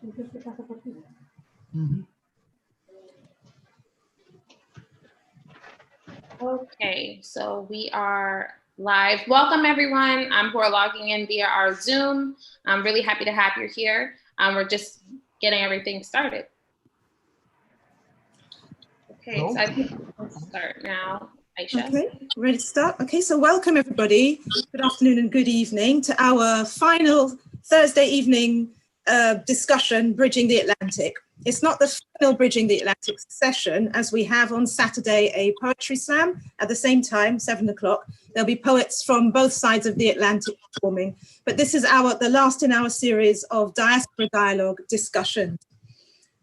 Mm-hmm. Okay, so we are live. Welcome everyone who are logging in via our Zoom. I'm really happy to have you here. We're just getting everything started. Okay, so I think we'll start now. Aisha. Okay, ready to start? Okay, so welcome everybody. Good afternoon and good evening to our final Thursday evening discussion, Bridging the Atlantic. It's not the final Bridging the Atlantic session, as we have on Saturday a poetry slam at the same time, 7 o'clock. There'll be poets from both sides of the Atlantic performing, but this is the last in our series of diaspora dialogue discussions.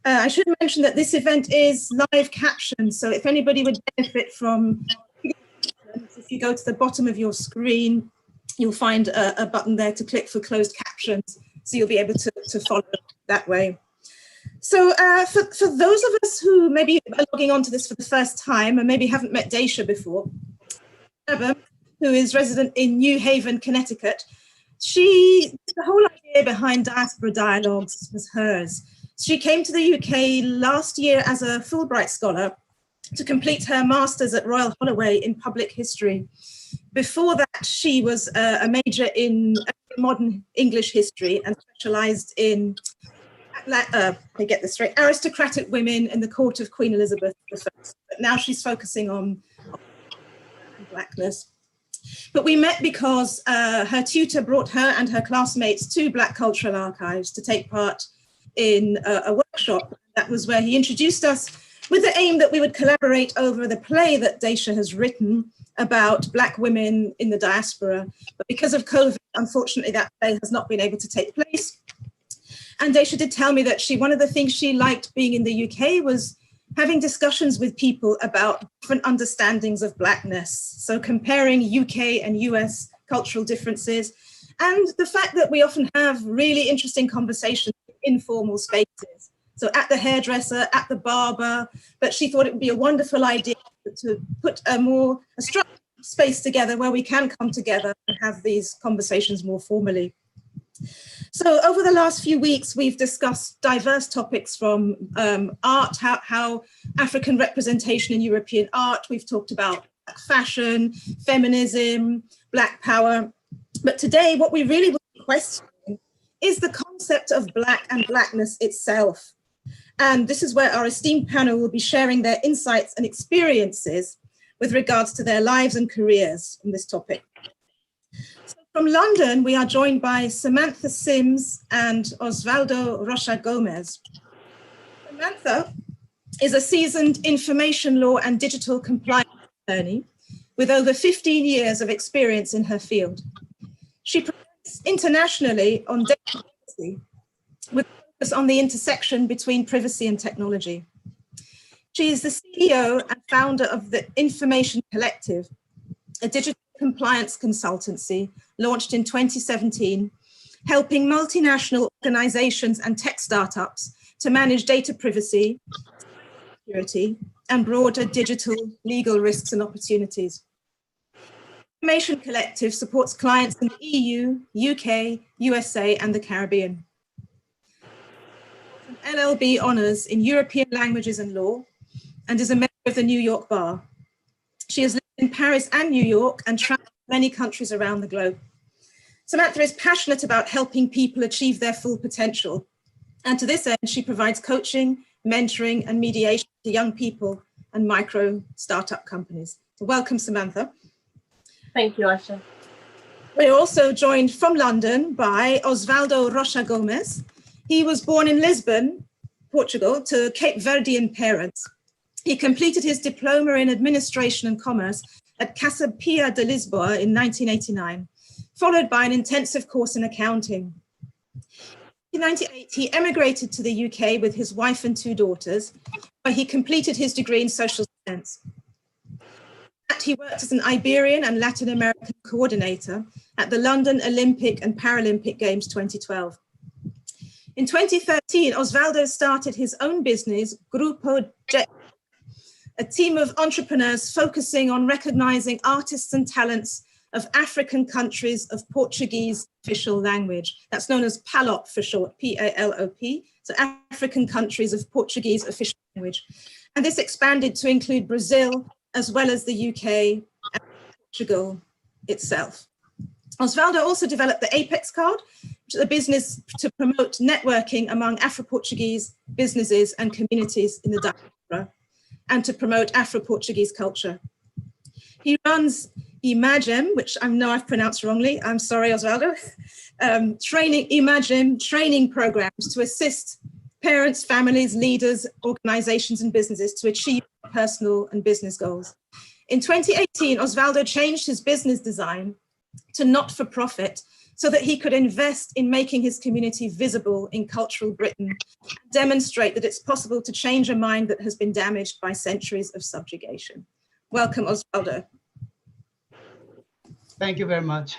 I should mention that this event is live captioned, so if anybody would benefit from, if you go to the bottom of your screen, you'll find a button there to click for closed captions, so you'll be able to follow that way. So for those of us who maybe are logging onto this for the first time and maybe haven't met Daisha before, who is resident in New Haven, Connecticut, the whole idea behind Diaspora Dialogues was hers. She came to the UK last year as a Fulbright scholar to complete her master's at Royal Holloway in public history. Before that, she was a major in modern English history and specialized in, let me get this straight, aristocratic women in the court of Queen Elizabeth I. But now she's focusing on Blackness. But we met because her tutor brought her and her classmates to Black Cultural Archives to take part in a workshop. That was where he introduced us with the aim that we would collaborate over the play that Daisha has written about Black women in the diaspora. But because of COVID, unfortunately, that play has not been able to take place. And Daisha did tell me that one of the things she liked being in the UK was having discussions with people about different understandings of Blackness. So comparing UK and US cultural differences, and the fact that we often have really interesting conversations in informal spaces. So at the hairdresser, at the barber, but she thought it would be a wonderful idea to put a structured space together where we can come together and have these conversations more formally. So over the last few weeks, we've discussed diverse topics from art, how African representation in European art. We've talked about fashion, feminism, Black power. But today, what we really will be questioning is the concept of Black and Blackness itself. And this is where our esteemed panel will be sharing their insights and experiences with regards to their lives and careers on this topic. So from London, we are joined by Samantha Sims and Osvaldo Rocha Gomez. Samantha is a seasoned information law and digital compliance attorney with over 15 years of experience in her field. She presents internationally on data privacy with focus on the intersection between privacy and technology. She is the CEO and founder of the Information Collective, a digital compliance consultancy launched in 2017, helping multinational organizations and tech startups to manage data privacy, security, and broader digital legal risks and opportunities. Information Collective supports clients in the EU, UK, USA, and the Caribbean. An LLB honors in European languages and law, and is a member of the New York Bar. She has lived in Paris and New York and traveled to many countries around the globe. Samantha is passionate about helping people achieve their full potential. And to this end, she provides coaching, mentoring, and mediation to young people and micro startup companies. So welcome, Samantha. Thank you, Aisha. We're also joined from London by Osvaldo Rocha Gomez. He was born in Lisbon, Portugal, to Cape Verdean parents. He completed his diploma in administration and commerce at Casa Pia de Lisboa in 1989, followed by an intensive course in accounting. In 1998, he emigrated to the UK with his wife and 2 daughters, where he completed his degree in social science. He worked as an Iberian and Latin American coordinator at the London Olympic and Paralympic Games 2012. In 2013, Osvaldo started his own business, Grupo Jet, a team of entrepreneurs focusing on recognizing artists and talents of African countries of Portuguese official language. That's known as PALOP for short, P-A-L-O-P. So African countries of Portuguese official language. And this expanded to include Brazil, as well as the UK and Portugal itself. Osvaldo also developed the Apex card, which is a business to promote networking among Afro-Portuguese businesses and communities in the diaspora, and to promote Afro-Portuguese culture. He runs Imagem, which I know I've pronounced wrongly, I'm sorry, Osvaldo, training programs to assist parents, families, leaders, organizations, and businesses to achieve personal and business goals. In 2018, Osvaldo changed his business design to not-for-profit so that he could invest in making his community visible in cultural Britain, and demonstrate that it's possible to change a mind that has been damaged by centuries of subjugation. Welcome, Osvaldo. Thank you very much.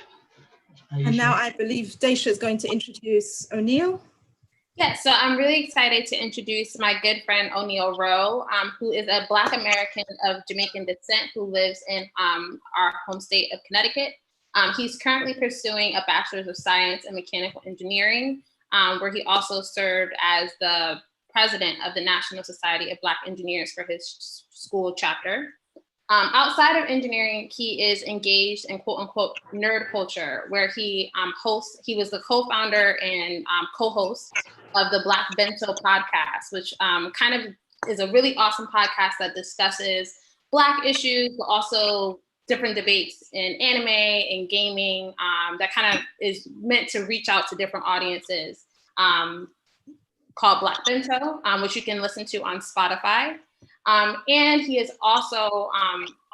And now I believe Daisha is going to introduce O'Neill. Yeah, so I'm really excited to introduce my good friend O'Neill Rowe, who is a Black American of Jamaican descent who lives in our home state of Connecticut. He's currently pursuing a Bachelor's of Science in Mechanical Engineering, where he also served as the president of the National Society of Black Engineers for his school chapter. Outside of engineering, he is engaged in quote unquote nerd culture, where he was the co-founder and co-host of the Black Bento podcast, which kind of is a really awesome podcast that discusses Black issues, but also different debates in anime and gaming, that kind of is meant to reach out to different audiences, called Black Bento, which you can listen to on Spotify. And he is also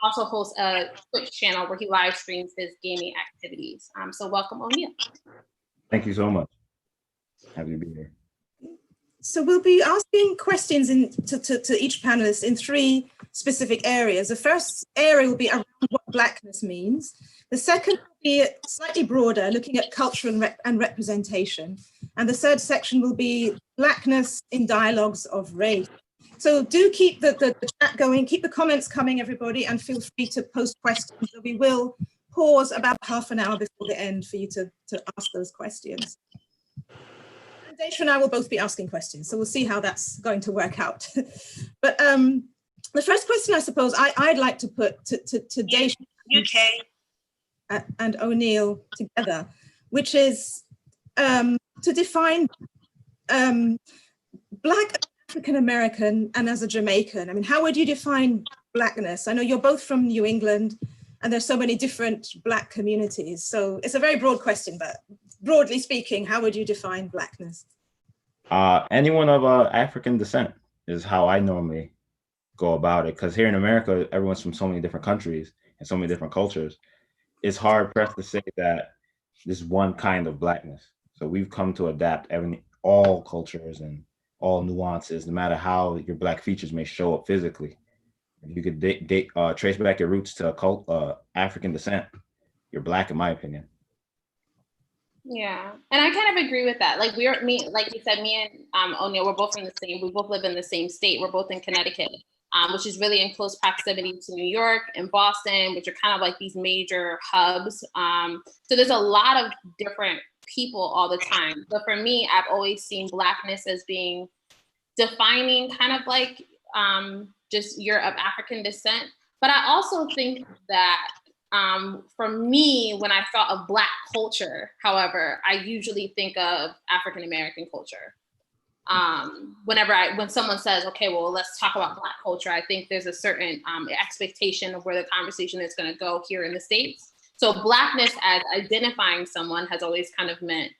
hosts a Twitch channel where he live streams his gaming activities. So welcome, O'Neill. Thank you so much. Happy to be here. So we'll be asking questions to each panelist in 3 specific areas. The first area will be around what Blackness means. The second will be slightly broader, looking at culture and representation. And the third section will be Blackness in dialogues of race. So do keep the chat going, keep the comments coming, everybody, and feel free to post questions. So we will pause about half an hour before the end for you to ask those questions. Daisha and I will both be asking questions, so we'll see how that's going to work out. But the first question, I suppose, I'd like to put to Daisha and O'Neill together, which is to define Black African American and as a Jamaican. I mean, how would you define Blackness? I know you're both from New England, and there's so many different Black communities. So it's a very broad question, but broadly speaking, how would you define Blackness? Anyone of African descent is how I normally go about it. Because here in America, everyone's from so many different countries and so many different cultures. It's hard pressed to say that there's one kind of Blackness. So we've come to adapt all cultures and all nuances, no matter how your Black features may show up physically. If you could trace back your roots to African descent, you're Black, in my opinion. Yeah, and I kind of agree with that. Like like you said, me and O'Neill, we both live in the same state. We're both in Connecticut, which is really in close proximity to New York and Boston, which are kind of like these major hubs. So there's a lot of different people all the time. But for me, I've always seen Blackness as being defining kind of like just you're of African descent. But I also think that for me, when I thought of Black culture, however, I usually think of African American culture. When someone says, okay, well, let's talk about Black culture, I think there's a certain expectation of where the conversation is going to go here in the States. So Blackness as identifying someone has always kind of meant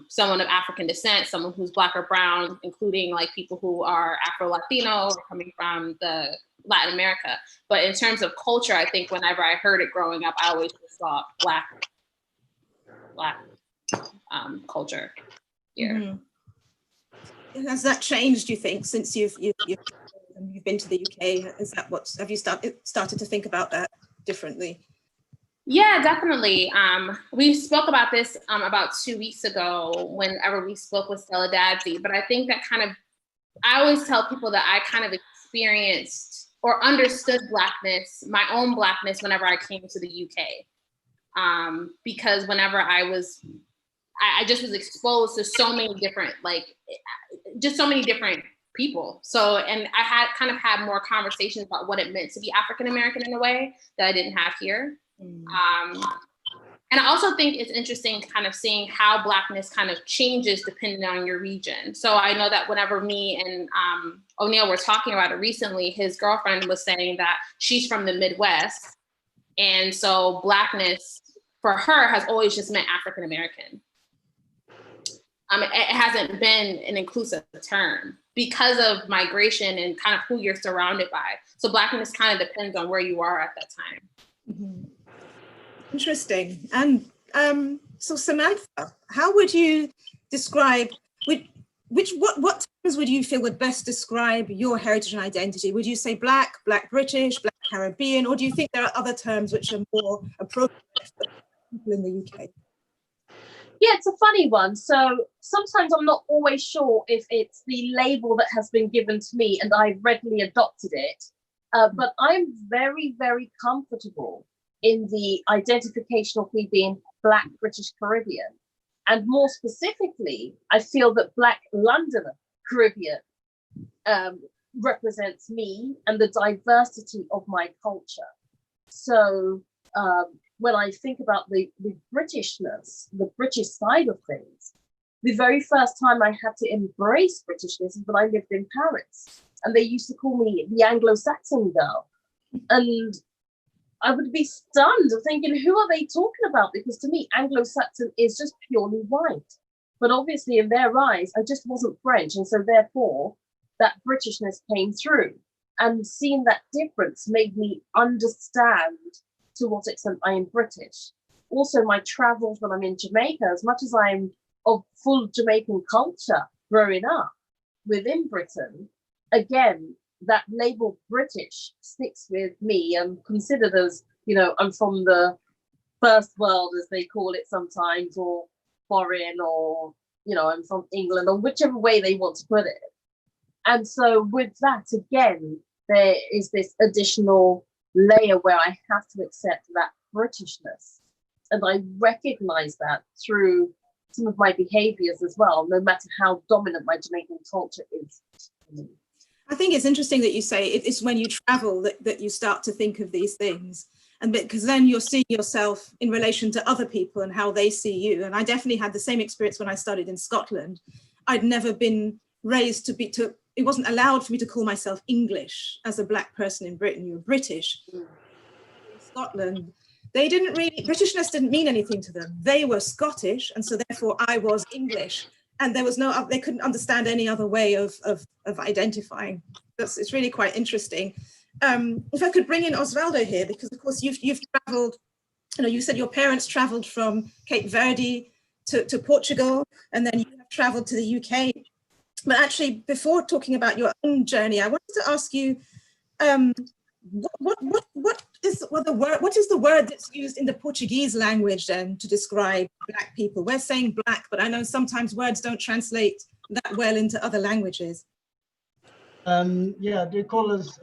someone of African descent, someone who's Black or brown, including like people who are Afro-Latino or coming from the Latin America. But in terms of culture, I think whenever I heard it growing up, I always just thought Black culture here. Mm-hmm. Has that changed, do you think, since you've been to the UK? Is that have you started to think about that differently? Yeah, definitely. We spoke about this about 2 weeks ago whenever we spoke with Stella Dadsey, but I think that I always tell people that I kind of experienced or understood Blackness, my own Blackness, whenever I came to the UK. because whenever I just was exposed to so many different, just so many different people. So, and I had more conversations about what it meant to be African American in a way that I didn't have here. And I also think it's interesting kind of seeing how Blackness kind of changes depending on your region. So I know that whenever me and O'Neill were talking about it recently, his girlfriend was saying that she's from the Midwest. And so Blackness for her has always just meant African American. It hasn't been an inclusive term because of migration and kind of who you're surrounded by. So Blackness kind of depends on where you are at that time. Mm-hmm. Interesting. And so Samantha, how would you describe, what terms would you feel would best describe your heritage and identity? Would you say Black British, Black Caribbean, or do you think there are other terms which are more appropriate for people in the UK? Yeah, it's a funny one. So sometimes I'm not always sure if it's the label that has been given to me and I've readily adopted it, but I'm very, very comfortable in the identification of me being Black British Caribbean. And more specifically, I feel that Black London Caribbean represents me and the diversity of my culture. So when I think about the Britishness, the British side of things, the very first time I had to embrace Britishness is when I lived in Paris. And they used to call me the Anglo-Saxon girl. And I would be stunned thinking, who are they talking about? Because to me, Anglo-Saxon is just purely white. But obviously in their eyes, I just wasn't French. And so therefore, that Britishness came through. And seeing that difference made me understand to what extent I am British. Also, my travels when I'm in Jamaica, as much as I'm of full Jamaican culture growing up within Britain, again, that label British sticks with me. I'm considered as, I'm from the first world, as they call it sometimes, or foreign, or, I'm from England, or whichever way they want to put it. And so with that, again, there is this additional layer where I have to accept that Britishness. And I recognize that through some of my behaviors as well, no matter how dominant my Jamaican culture is. I think it's interesting that you say it's when you travel that you start to think of these things, and because then you're seeing yourself in relation to other people and how they see you. And I definitely had the same experience when I studied in Scotland. I'd never been raised it wasn't allowed for me to call myself English as a Black person in Britain. You're British. In Scotland, Britishness didn't mean anything to them. They were Scottish, and so therefore I was English. And they couldn't understand any other way of identifying. It's really quite interesting. If I could bring in Osvaldo here, because of course you've traveled, you said your parents traveled from Cape Verde to Portugal, and then you have traveled to the UK. But actually, before talking about your own journey, I wanted to ask you, what is the word that's used in the Portuguese language then to describe Black people? We're saying Black, but I know sometimes words don't translate that well into other languages. Yeah, they call us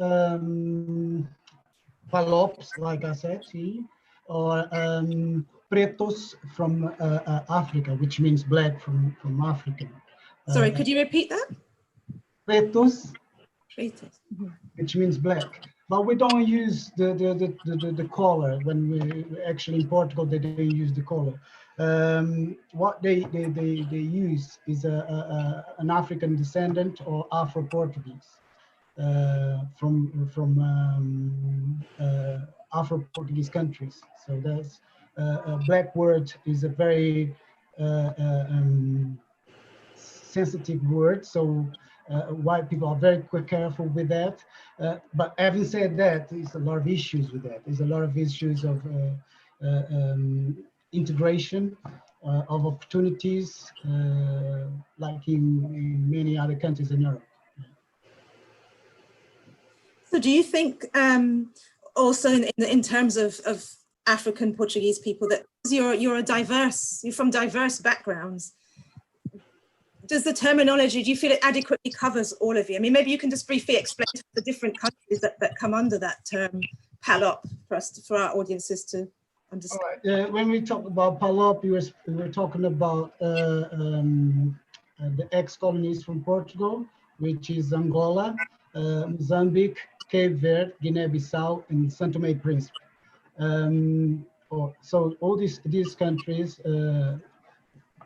Palops, like I said, or Pretos from Africa, which means Black from African. Sorry, could you repeat that? Pretos, Mm-hmm. which means Black. But we don't use the color. When we actually in Portugal, they don't use the color. What they use is an African descendant or Afro-Portuguese from Afro-Portuguese countries. So that's a Black word is a very sensitive word. So white people are very careful with that. But having said that, there's a lot of issues with that. There's a lot of issues of integration, of opportunities, like in many other countries in Europe. So do you think also in terms of African Portuguese people that you're from diverse backgrounds, does the terminology, do you feel it adequately covers all of you? I mean, maybe you can just briefly explain the different countries that come under that term, PALOP, for our audiences to understand. All right. When we talk about Palop, we were talking about the ex-colonies from Portugal, which is Angola, Mozambique, Cape Verde, Guinea-Bissau, and Saint Tomé and Príncipe. So all these countries,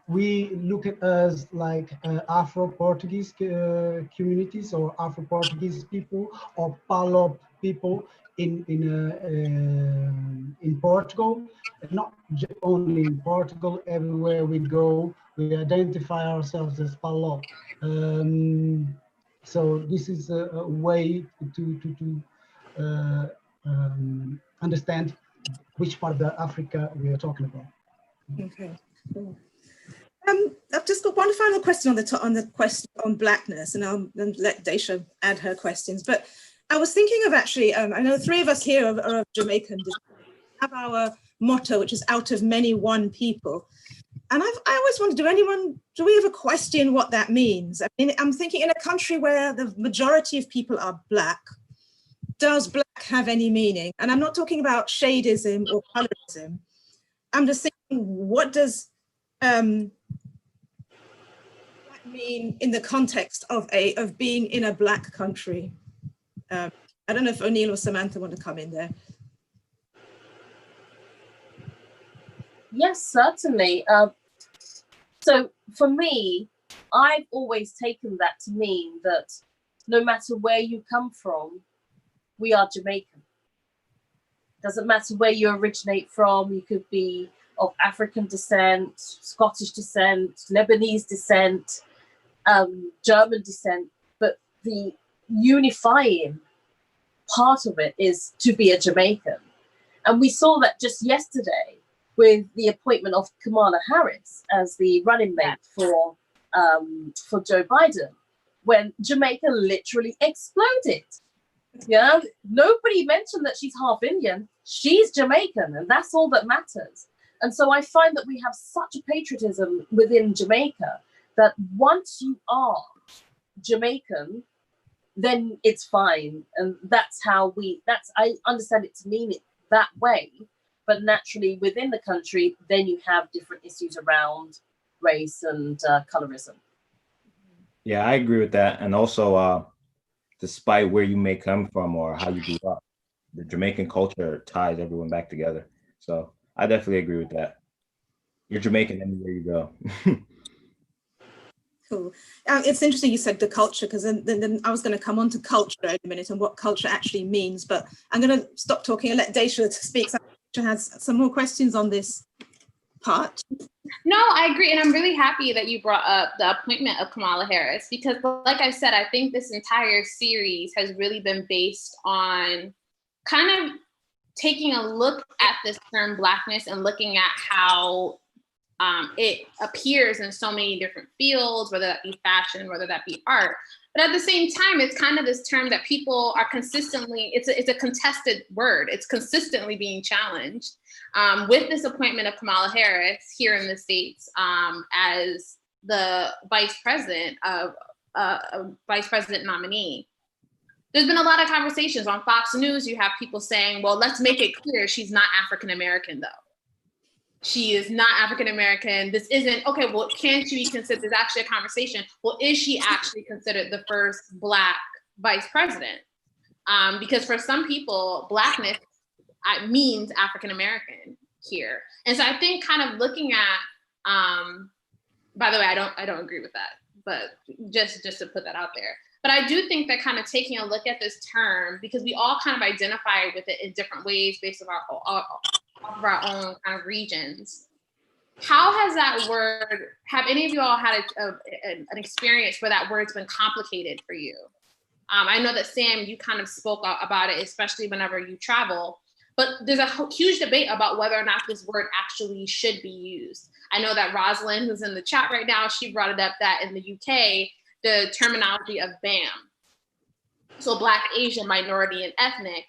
we look at as like Afro-Portuguese communities or Afro-Portuguese people or Palop people in Portugal, and not only in Portugal. Everywhere we go, we identify ourselves as Palop. So this is a way to understand which part of the Africa we are talking about. Okay. Cool. I've just got one final question on blackness, and I'll let Daisha add her questions. But I was thinking of actually, I know the three of us here are of Jamaican descent. We have our motto, which is "Out of many, one people." And I always wondered, do we ever question what that means? I mean, I'm thinking in a country where the majority of people are black, does black have any meaning? And I'm not talking about shadeism or colorism. I'm just thinking, what does mean in the context of being in a black country? I don't know if O'Neill or Samantha want to come in there. Yes, certainly. So for me, I've always taken that to mean that no matter where you come from, we are Jamaican. Doesn't matter where you originate from. You could be of African descent, Scottish descent, Lebanese descent, German descent, but the unifying part of it is to be a Jamaican. And we saw that just yesterday with the appointment of Kamala Harris as the running mate for Joe Biden, when Jamaica literally exploded. Yeah, nobody mentioned that she's half Indian. She's Jamaican, and that's all that matters. And so I find that we have such a patriotism within Jamaica that once you are Jamaican, then it's fine. And that's how I understand it to mean it that way. But naturally within the country, then you have different issues around race and colorism. Yeah, I agree with that. And also, despite where you may come from or how you grew up, the Jamaican culture ties everyone back together. So I definitely agree with that. You're Jamaican anywhere you go. Cool. It's interesting you said the culture, because then I was going to come on to culture in a minute and what culture actually means, but I'm going to stop talking and let Daisha speak. So Daisha has some more questions on this part. No, I agree. And I'm really happy that you brought up the appointment of Kamala Harris, because like I said, I think this entire series has really been based on kind of taking a look at this term Blackness and looking at how it appears in so many different fields, whether that be fashion, whether that be art. But at the same time, it's kind of this term that people are consistently, it's a contested word. It's consistently being challenged. With this appointment of Kamala Harris here in the States as the vice president nominee, there's been a lot of conversations on Fox News. You have people saying, well, let's make it clear she's not African-American though. She is not African-American. This isn't, okay, well, can she be considered, there's actually a conversation. Well, is she actually considered the first Black vice president? Because for some people, Blackness means African-American here. And so I think kind of looking at, by the way, I don't agree with that, but just to put that out there. But I do think that kind of taking a look at this term, because we all kind of identify with it in different ways based on our own kind of regions. How has that word, have any of you all had an experience where that word's been complicated for you? I know that Sam, you kind of spoke about it, especially whenever you travel, but there's a huge debate about whether or not this word actually should be used. I know that Rosalind, who's in the chat right now, she brought it up that in the UK, the terminology of BAM, so Black, Asian, minority, and ethnic,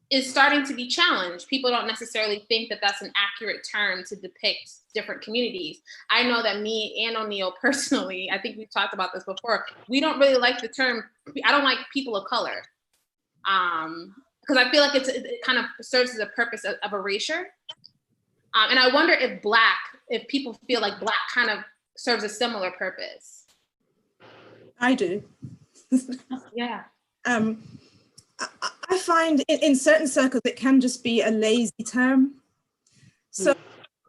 is starting to be challenged. People don't necessarily think that that's an accurate term to depict different communities. I know that me and O'Neill personally, I think we've talked about this before, we don't really like the term, I don't like people of color. Because I feel like it kind of serves as a purpose of erasure. And I wonder if people feel like Black kind of serves a similar purpose. I do. Yeah. I find in certain circles it can just be a lazy term. So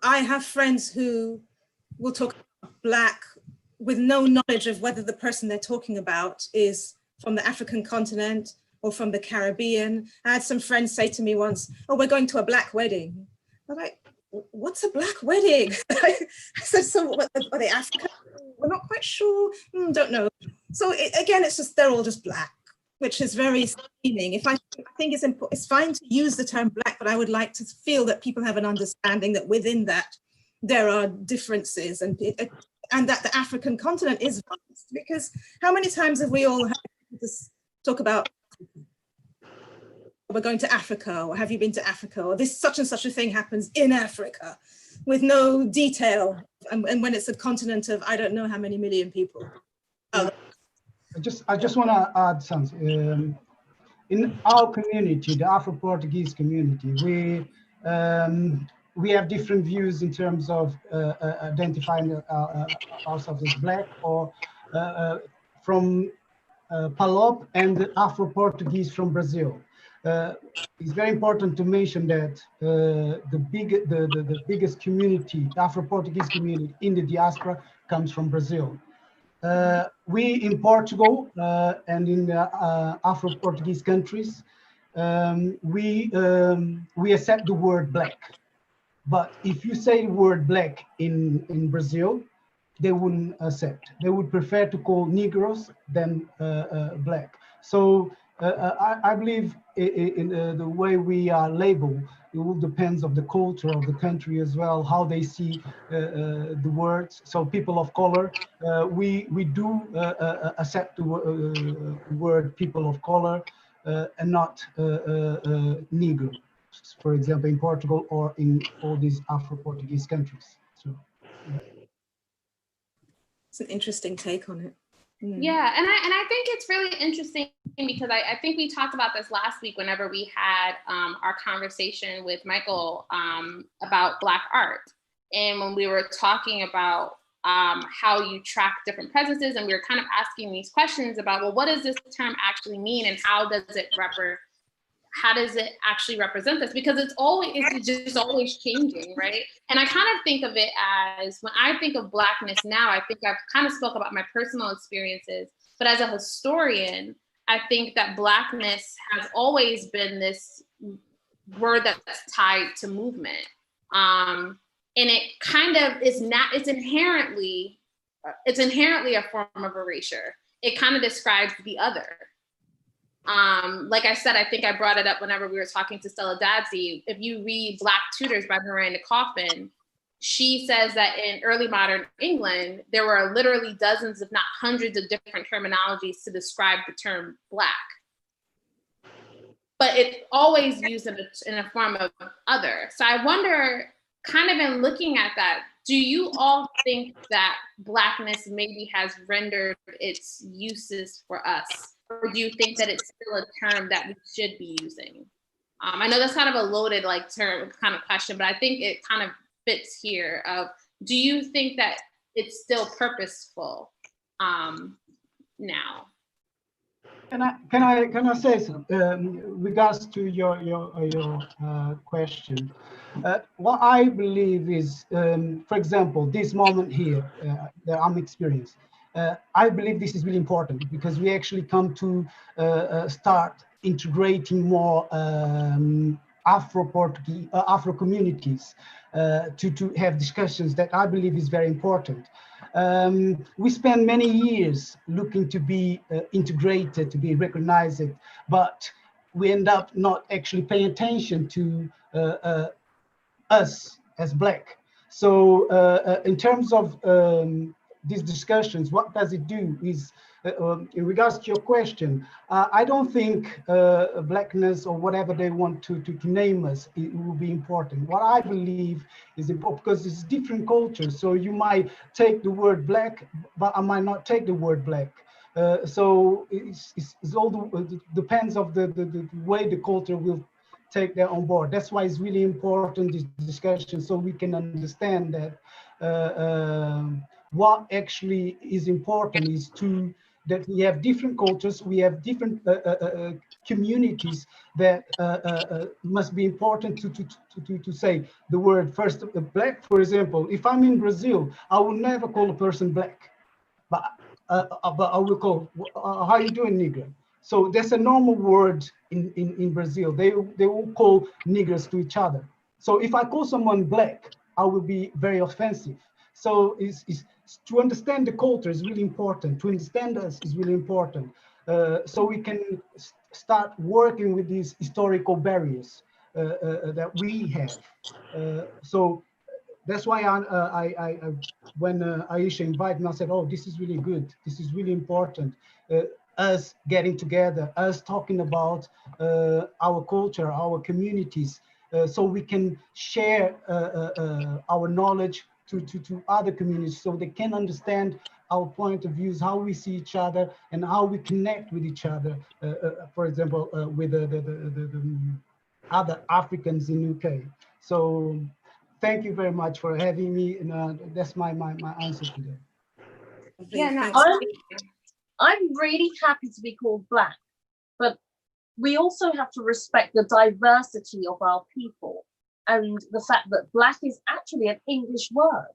I have friends who will talk about Black with no knowledge of whether the person they're talking about is from the African continent or from the Caribbean. I had some friends say to me once, "Oh, we're going to a Black wedding." I'm like, "What's a Black wedding?" I said, "So what, are they African? We're not quite sure. Don't know." So again, it's just, they're all just Black, which is very steaming. I think it's fine to use the term Black, but I would like to feel that people have an understanding that within that there are differences, and that the African continent is vast. Because how many times have we all had to talk about, we're going to Africa, or have you been to Africa, or this such and such a thing happens in Africa, with no detail, and when it's a continent of I don't know how many million people. I just want to add something. In our community, the Afro-Portuguese community, we have different views in terms of identifying ourselves as Black or from Palop and the Afro-Portuguese from Brazil. It's very important to mention that the biggest community, the Afro-Portuguese community in the diaspora, comes from Brazil. We in Portugal and in Afro-Portuguese countries, we accept the word Black. But if you say the word Black in Brazil, they wouldn't accept. They would prefer to call Negroes than Black. So I believe in the way we are labeled, it all depends on the culture of the country as well, how they see the words. So people of color, we do accept the word people of color and not Negro, for example, in Portugal or in all these Afro-Portuguese countries. So, yeah. It's an interesting take on it. Yeah, and I think it's really interesting because I think we talked about this last week whenever we had our conversation with Michael about Black art. And when we were talking about how you track different presences, and we were kind of asking these questions about, well, what does this term actually mean, and how does it actually represent this? Because it's just always changing, right? And I kind of think of it as, when I think of Blackness now, I think I've kind of spoke about my personal experiences, but as a historian, I think that Blackness has always been this word that's tied to movement. And it kind of is not, it's inherently a form of erasure. It kind of describes the other. Like I said, I think I brought it up whenever we were talking to Stella Dadsey. If you read Black Tutors by Miranda Coffin, she says that in early modern England, there were literally dozens, if not hundreds, of different terminologies to describe the term Black. But it's always used in a form of other. So I wonder, kind of in looking at that, do you all think that Blackness maybe has rendered its uses for us? Or do you think that it's still a term that we should be using? I know that's kind of a loaded term kind of question, but I think it kind of fits here. Do you think that it's still purposeful now? Can I say something regards to your question? What I believe is, for example, this moment here that I'm experiencing. I believe this is really important because we actually come to start integrating more Afro-Portuguese, Afro communities to have discussions that I believe is very important. We spend many years looking to be integrated, to be recognized, but we end up not actually paying attention to us as Black. So in terms of these discussions, what does it do is, in regards to your question, I don't think Blackness or whatever they want to name us, it will be important. What I believe is important because it's different cultures. So you might take the word Black, but I might not take the word Black. So it's all depends of the way the culture will take that on board. That's why it's really important, this discussion, so we can understand that what actually is important is that we have different cultures, we have different communities that must be important to say the word first. Black, for example, if I'm in Brazil, I will never call a person black, but I will call, how you doing, nigger? So that's a normal word in Brazil. They will call niggers to each other. So if I call someone black, I will be very offensive. So it's to understand the culture is really important. To understand us is really important. So we can start working with these historical barriers that we have. So that's why when Aisha invited me, I said, oh, this is really good. This is really important. Us getting together, us talking about our culture, our communities, so we can share our knowledge to other communities so they can understand our point of views, how we see each other, and how we connect with each other. For example, with the other Africans in UK. So thank you very much for having me, and that's my answer today. Yeah, no, I'm really happy to be called Black, but we also have to respect the diversity of our people and the fact that Black is actually an English word.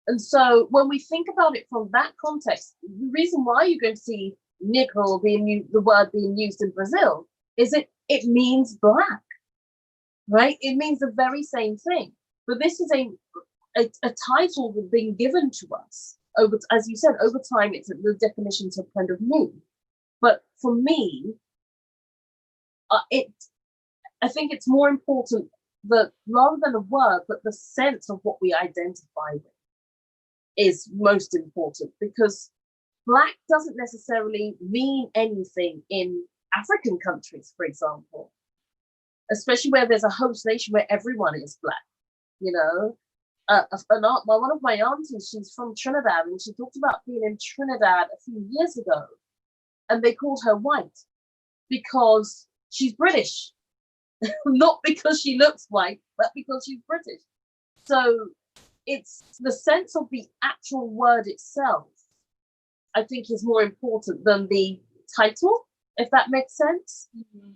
And so when we think about it from that context, the reason why you're going to see Negro the word being used in Brazil is it means black, right? It means the very same thing. But this is a title that's been given to us over, as you said, over time, the definitions have kind of moved. But for me, I think it's more important that rather than a word, but the sense of what we identify with is most important, because Black doesn't necessarily mean anything in African countries, for example, especially where there's a host nation where everyone is Black, you know. One of my aunties, she's from Trinidad, and she talked about being in Trinidad a few years ago, and they called her white because she's British, not because she looks white, but because she's British. So it's the sense of the actual word itself, I think, is more important than the title, if that makes sense. Mm-hmm.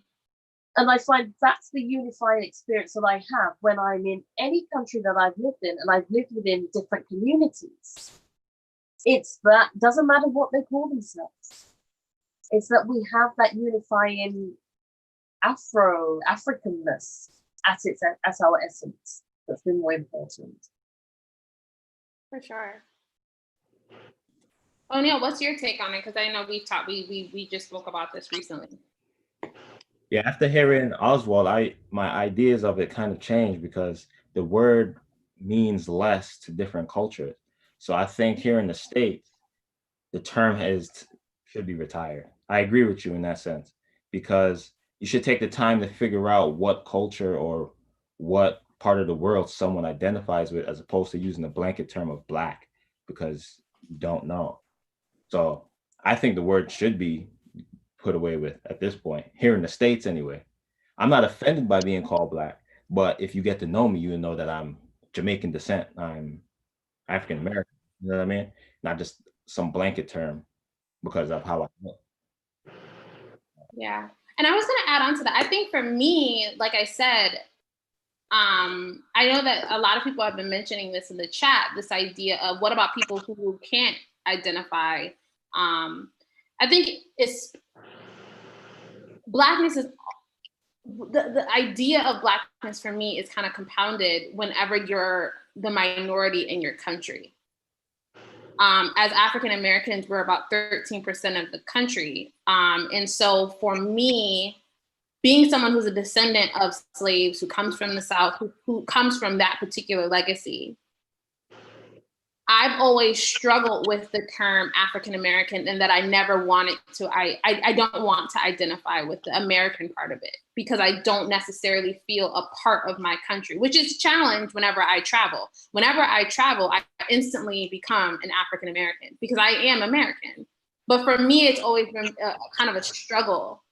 And I find that's the unifying experience that I have when I'm in any country that I've lived in, and I've lived within different communities. It's that, doesn't matter what they call themselves. It's that we have that unifying Africanness as our essence that's been more important. For sure. O'Neill, what's your take on it? Because I know we just spoke about this recently. Yeah, after hearing Oswald, my ideas of it kind of changed, because the word means less to different cultures. So I think here in the States, the term should be retired. I agree with you in that sense, because you should take the time to figure out what culture or what part of the world someone identifies with, as opposed to using the blanket term of Black, because you don't know. So I think the word should be put away with at this point, here in the States anyway. I'm not offended by being called Black, but if you get to know me, you know that I'm Jamaican descent, I'm African American, you know what I mean? Not just some blanket term because of how I look. Yeah, and I was gonna add on to that. I think for me, like I said, I know that a lot of people have been mentioning this in the chat, this idea of what about people who can't identify. I think Blackness is, the idea of Blackness for me is kind of compounded whenever you're the minority in your country. As African Americans, we're about 13% of the country. And so for me, being someone who's a descendant of slaves, who comes from the South, who comes from that particular legacy, I've always struggled with the term African American, and that I never wanted to, I don't want to identify with the American part of it, because I don't necessarily feel a part of my country, which is a challenge whenever I travel. Whenever I travel, I instantly become an African American because I am American. But for me, it's always been kind of a struggle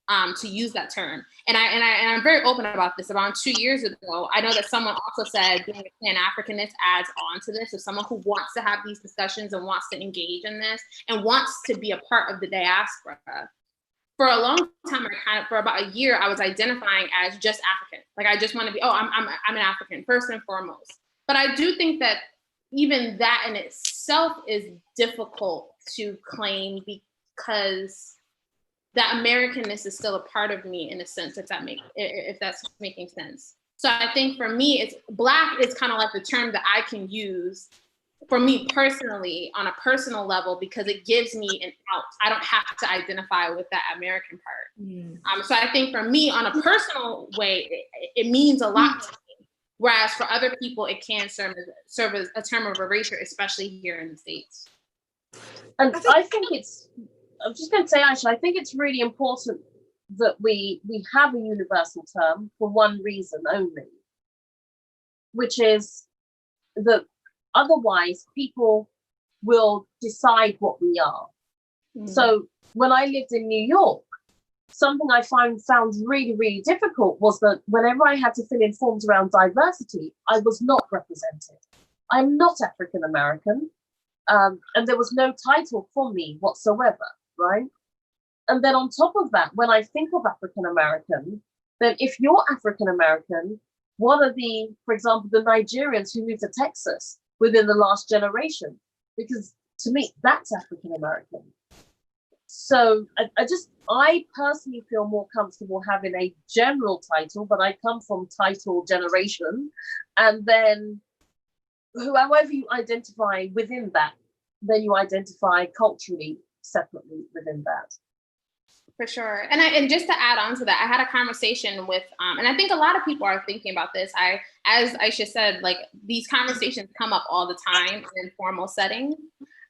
to use that term. And I'm very open about this. Around 2 years ago, I know that someone also said being a Pan-Africanist adds on to this. So someone who wants to have these discussions and wants to engage in this and wants to be a part of the diaspora. For a long time, for about a year, I was identifying as just African. Like I just want to be, I'm an African first and foremost. But I do think that even that in itself is difficult to claim because that Americanness is still a part of me in a sense, if that's making sense. So I think for me, it's Black is kind of like the term that I can use for me personally on a personal level because it gives me an out. I don't have to identify with that American part. So I think for me on a personal way, it means a lot to me. Whereas for other people, it can serve as a term of erasure, especially here in the States. And I think I'm just going to say, actually, I think it's really important that we have a universal term for one reason only, which is that otherwise people will decide what we are. So when I lived in New York, something I found really, really difficult was that whenever I had to fill in forms around diversity, I was not represented. I'm not African American, and there was no title for me whatsoever. Right? And then on top of that, when I think of African American, then if you're African American, what are for example, the Nigerians who moved to Texas within the last generation? Because to me, that's African American. So I personally feel more comfortable having a general title, but I come from title generation. And then however you identify within that, then you identify culturally separately within that. For sure. And just to add on to that, I had a conversation with, and I think a lot of people are thinking about this. As Aisha said, like these conversations come up all the time in informal settings.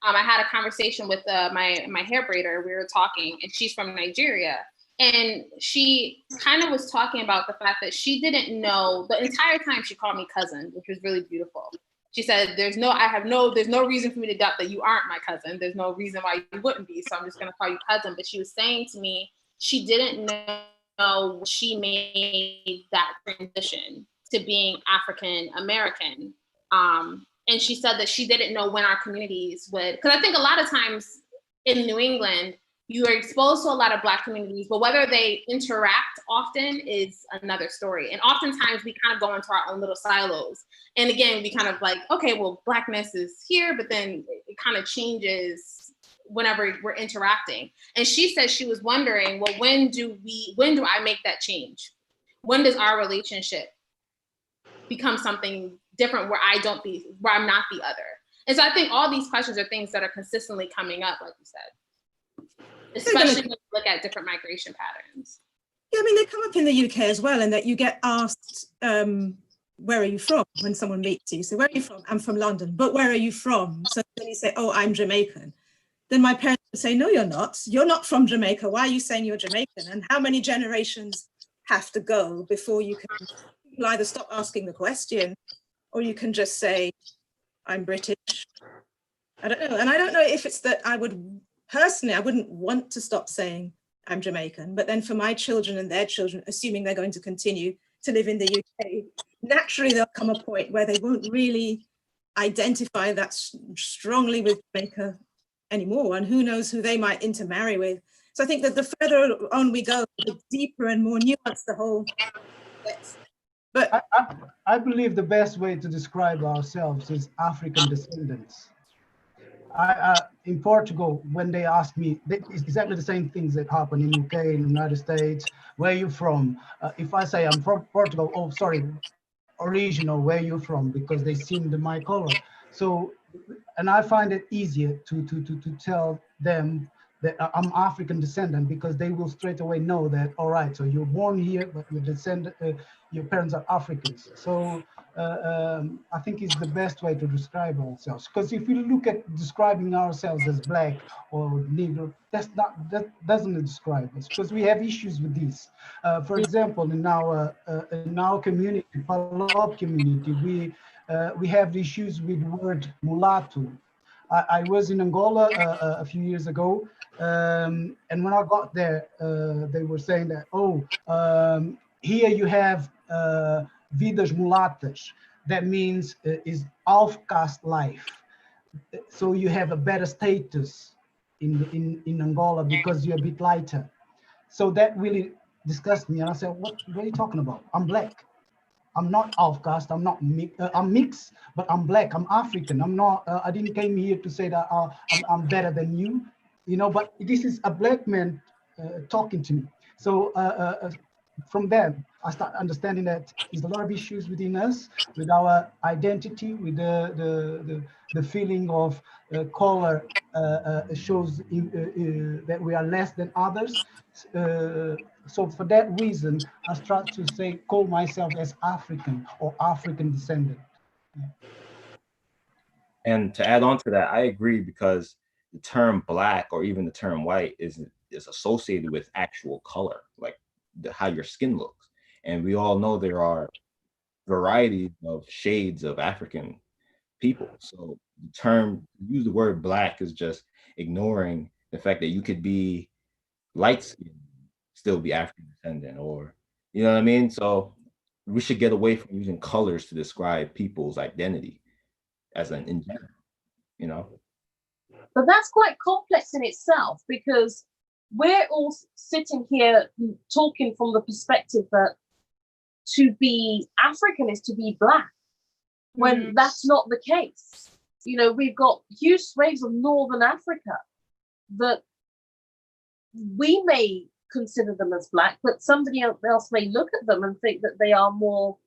I had a conversation with my hair braider. We were talking, and she's from Nigeria. And she kind of was talking about the fact that she didn't know the entire time she called me cousin, which was really beautiful. She said, there's no reason for me to doubt that you aren't my cousin. There's no reason why you wouldn't be. So I'm just going to call you cousin. But she was saying to me, she didn't know when she made that transition to being African American. And she said that she didn't know when our communities would, because I think a lot of times in New England, you are exposed to a lot of Black communities, but whether they interact often is another story. And oftentimes we kind of go into our own little silos. And again, we kind of like, okay, well, Blackness is here, but then it kind of changes whenever we're interacting. And she said she was wondering, well, when do I make that change? When does our relationship become something different where I'm not the other? And so I think all these questions are things that are consistently coming up, like you said, especially when you look at different migration patterns. Yeah, I mean, they come up in the UK as well, and that you get asked, where are you from when someone meets you? So where are you from? I'm from London, but where are you from? So then you say, oh, I'm Jamaican. Then my parents would say, no, you're not. You're not from Jamaica. Why are you saying you're Jamaican? And how many generations have to go before you can either stop asking the question or you can just say, I'm British. I don't know. And I don't know if it's that I wouldn't want to stop saying I'm Jamaican, but then for my children and their children, assuming they're going to continue to live in the UK, naturally there'll come a point where they won't really identify that strongly with Jamaica anymore, and who knows who they might intermarry with. So I think that the further on we go, the deeper and more nuanced the whole gets. But I believe the best way to describe ourselves is African descendants. In Portugal, when they ask me, it's exactly the same things that happen in UK, in the United States. Where are you from? If I say I'm from Portugal, oh, sorry, original, where are you from? Because they see my color. So, and I find it easier to tell them that I'm African descendant, because they will straight away know that, all right, so you're born here, but your parents are Africans. So I think it's the best way to describe ourselves. Because if you look at describing ourselves as Black or Negro, that doesn't describe us, because we have issues with this. For example, in our community, Palop community, we have issues with the word mulatto. I was in Angola a few years ago, and when I got there, they were saying that, oh, here you have vidas mulatas. That means is half-caste life. So you have a better status in Angola because you're a bit lighter. So that really disgusted me. And I said, what are you talking about? I'm black. I'm not half-caste. I'm not I'm mixed, but I'm black. I'm African. I'm not. I didn't came here to say that I'm better than you, you know. But this is a black man talking to me. So from there, I start understanding that there's a lot of issues within us, with our identity, with the feeling of color shows that we are less than others. So for that reason, I start to call myself as African or African descendant. Yeah. And to add on to that, I agree, because the term black or even the term white is associated with actual color, like how your skin looks. And we all know there are varieties of shades of African people. So the term, use the word black, is just ignoring the fact that you could be light skinned, still be African descendant, or, you know what I mean? So we should get away from using colors to describe people's identity as an in general, you know? But that's quite complex in itself, because we're all sitting here talking from the perspective that to be African is to be black, when that's not the case. You know, we've got huge swathes of Northern Africa that we may consider them as black, but somebody else may look at them and think that they are more,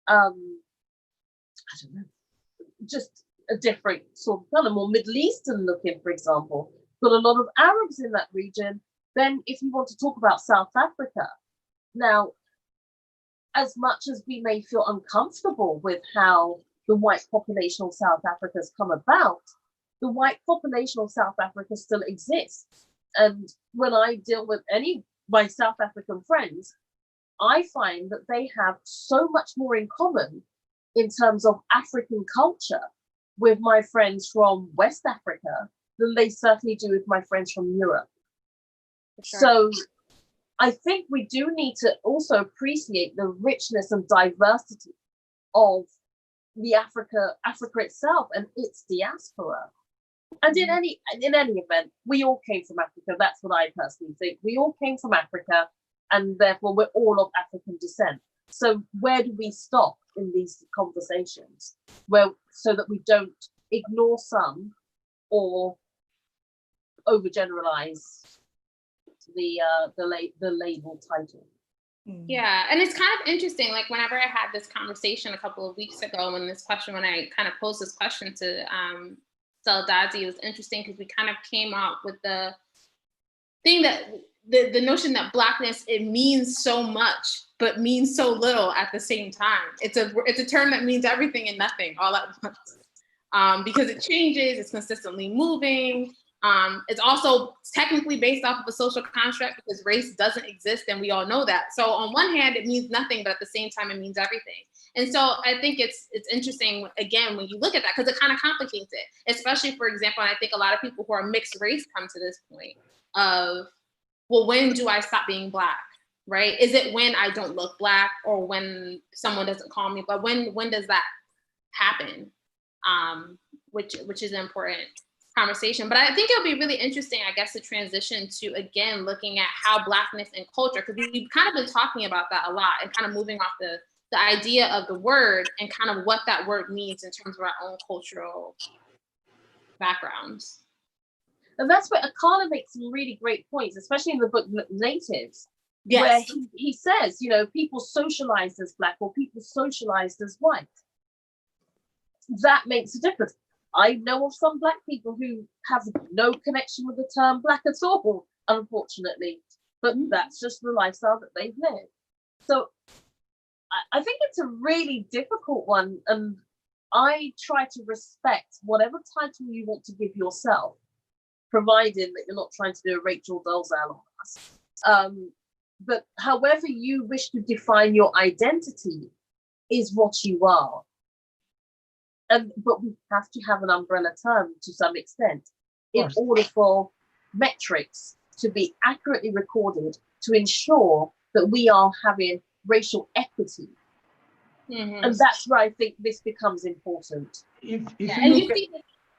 I don't know, just a different sort of color, more Middle Eastern looking, for example. Got a lot of Arabs in that region. Then if you want to talk about South Africa, now, as much as we may feel uncomfortable with how the white population of South Africa has come about, the white population of South Africa still exists. And when I deal with any of my South African friends, I find that they have so much more in common in terms of African culture with my friends from West Africa than they certainly do with my friends from Europe. Sure. So I think we do need to also appreciate the richness and diversity of the Africa itself and its diaspora. And in any event, we all came from Africa. That's what I personally think. We all came from Africa, and therefore we're all of African descent. So where do we stop in these conversations, so that we don't ignore some or overgeneralize the label title? Yeah, and it's kind of interesting. Like whenever I had this conversation a couple of weeks ago, when I kind of posed this question to Dazi, it was interesting because we kind of came up with the thing that the notion that Blackness, it means so much but means so little at the same time. It's a term that means everything and nothing all at once, because it changes, it's consistently moving. It's also technically based off of a social construct, because race doesn't exist, and we all know that. So on one hand, it means nothing, but at the same time, it means everything. And so I think it's interesting, again, when you look at that, because it kind of complicates it, especially, for example, and I think a lot of people who are mixed race come to this point of, well, when do I stop being Black, right? Is it when I don't look Black, or when someone doesn't call me? But when does that happen? Which is an important conversation. But I think it'll be really interesting, I guess, to transition to, again, looking at how Blackness and culture, because we've kind of been talking about that a lot, and kind of moving off the idea of the word and kind of what that word means in terms of our own cultural backgrounds. And that's where Akala makes some really great points, especially in the book Natives, yes, where he says, you know, people socialized as Black or people socialized as white. That makes a difference. I know of some Black people who have no connection with the term Black at all, unfortunately, but that's just the lifestyle that they've lived. So I think it's a really difficult one, and I try to respect whatever title you want to give yourself, provided that you're not trying to do a Rachel Dolezal on us. But however you wish to define your identity is what you are. But we have to have an umbrella term to some extent in course. order for metrics to be accurately recorded to ensure that we are having racial equity. And that's where I think this becomes important. If Yeah, you and look you see,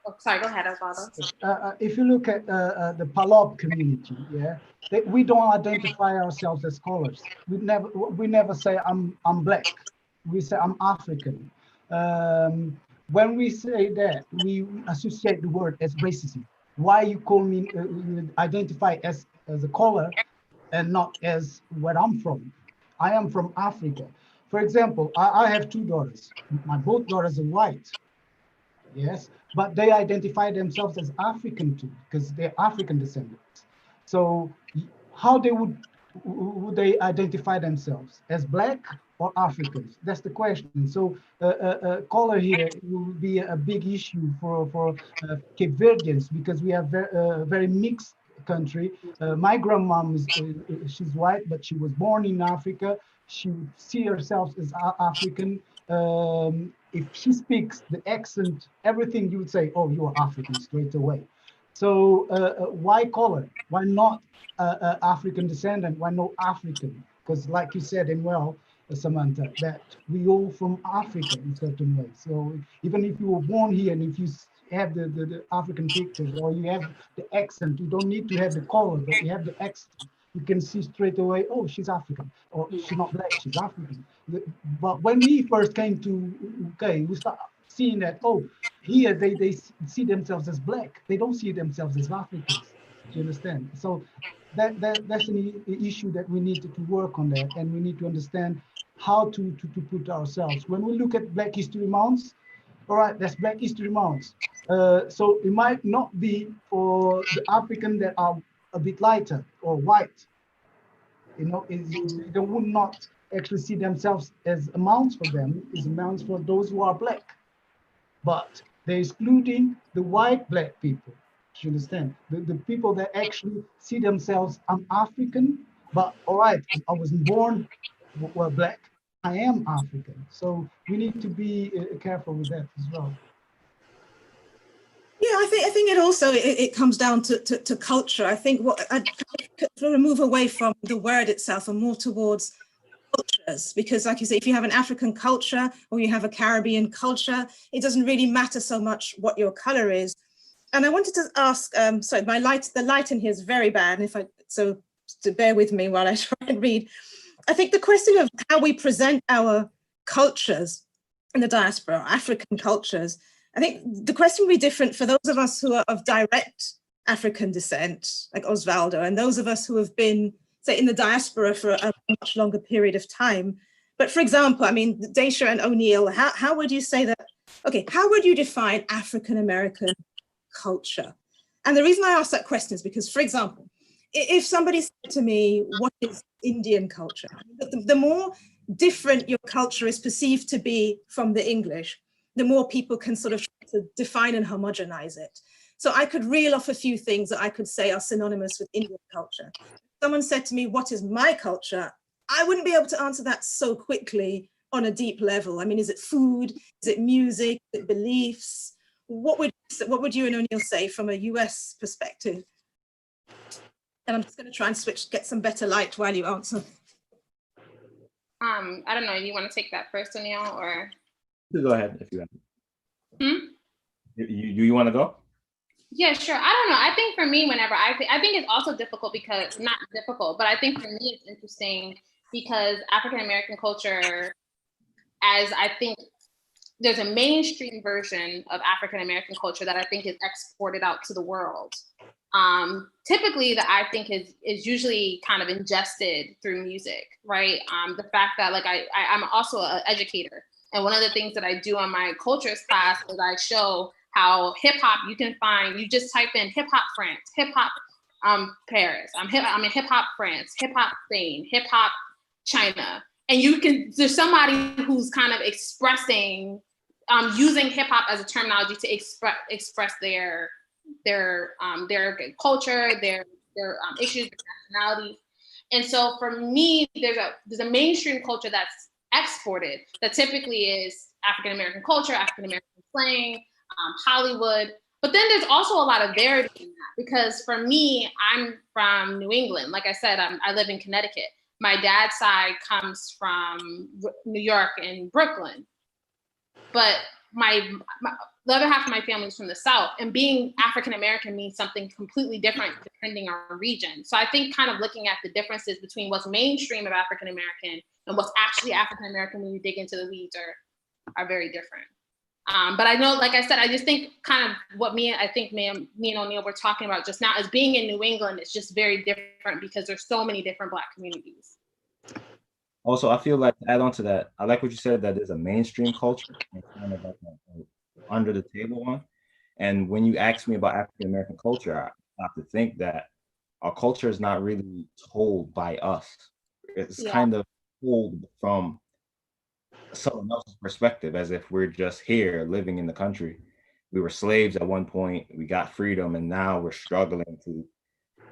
oh, sorry, go ahead, Osvaldo. if you look at the Palop community, yeah, we don't identify ourselves as colors. We never say I'm black. We say I'm African. When we say that, we associate the word as racism. Why you call me identify as a color and not as where I'm from? I am from Africa. For example, I have two daughters. My both daughters are white. Yes, but they identify themselves as African too, because they're African descendants. So how would they identify themselves as black or Africans? That's the question. So color here will be a big issue for Cape Verdeans, because we have very mixed country. My grandmom is she's white, but she was born in Africa. She would see herself as African. If she speaks the accent, everything, you would say, oh, you are African straight away. So why color? Why not African descendant? Why no African? Because like you said in Samantha, that we all from Africa in certain ways. So even if you were born here and if you have the African pictures or you have the accent, you don't need to have the color, but you have the accent. You can see straight away, oh, she's African, or she's not black, she's African. But when we first came to UK, we start seeing that, oh, here they see themselves as black. They don't see themselves as Africans. Do you understand? So that's an issue that we need to work on that, and we need to understand how to put ourselves. When we look at Black History Months, all right, that's Black History Months. So it might not be for the African that are a bit lighter or white. You know, they would not actually see themselves as amounts for them, is amounts for those who are black. But they're excluding the white black people. Do you understand? The people that actually see themselves, I'm African, but all right, I wasn't born well black. I am African. So we need to be careful with that as well. Yeah, I think it also it comes down to culture. I think what I'd sort of move away from the word itself and more towards cultures, because like you say, if you have an African culture or you have a Caribbean culture, it doesn't really matter so much what your color is. And I wanted to ask, sorry, the light in here is very bad. And so to bear with me while I try and read. I think the question of how we present our cultures in the diaspora, African cultures, I think the question will be different for those of us who are of direct African descent, like Osvaldo, and those of us who have been, say, in the diaspora for a much longer period of time. But for example, I mean, Daisha and O'Neill, how would you say that, okay, how would you define African-American culture? And the reason I ask that question is because, for example, if somebody said to me, what is Indian culture? The more different your culture is perceived to be from the English, the more people can sort of try to define and homogenize it. So I could reel off a few things that I could say are synonymous with Indian culture. If someone said to me, what is my culture? I wouldn't be able to answer that so quickly on a deep level. I mean, is it food? Is it music? Is it beliefs? What would you and O'Neill say from a US perspective? And I'm just going to try and get some better light while you answer. I don't know. You want to take that first, O'Neill, or? You go ahead if you want. You want to go? Yeah, sure. I don't know. I think for me, whenever I think it's also difficult because, not difficult, but I think for me it's interesting because African-American culture, as I think there's a mainstream version of African-American culture that I think is exported out to the world. Typically that I think is usually kind of ingested through music, right? The fact that like I'm also an educator. And one of the things that I do on my cultures class is I show how hip hop you just type in hip hop France, hip hop Paris, I'm in hip hop France, hip hop Spain, hip hop China. And there's somebody who's kind of expressing, using hip hop as a terminology to express their culture, their issues, their nationalities. And so for me, there's a mainstream culture that's exported that typically is African American culture, African American slang, Hollywood. But then there's also a lot of variety in that, because for me, I'm from New England. Like I said, I live in Connecticut. My dad's side comes from New York and Brooklyn, but the other half of my family is from the South, and being African American means something completely different depending on region. So I think kind of looking at the differences between what's mainstream of African American and what's actually African American when you dig into the weeds are very different. But I know, like I said, I just think kind of what me and O'Neill were talking about just now is being in New England is just very different because there's so many different Black communities. Also, I feel like to add on to that, I like what you said, that there's a mainstream culture and kind of like a under the table one. And when you ask me about African American culture, I have to think that our culture is not really told by us. It's kind of told from someone else's perspective, as if we're just here living in the country. We were slaves at one point, we got freedom, and now we're struggling to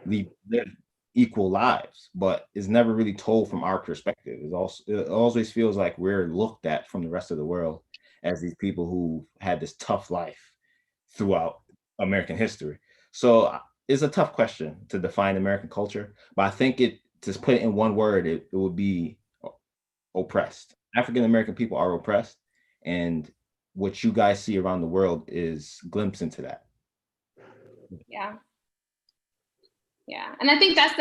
live equal lives, but it's never really told from our perspective. It always feels like we're looked at from the rest of the world as these people who had this tough life throughout American history. So it's a tough question to define American culture, but I think to put it in one word, it would be oppressed. African American people are oppressed, and what you guys see around the world is a glimpse into that. Yeah, and I think that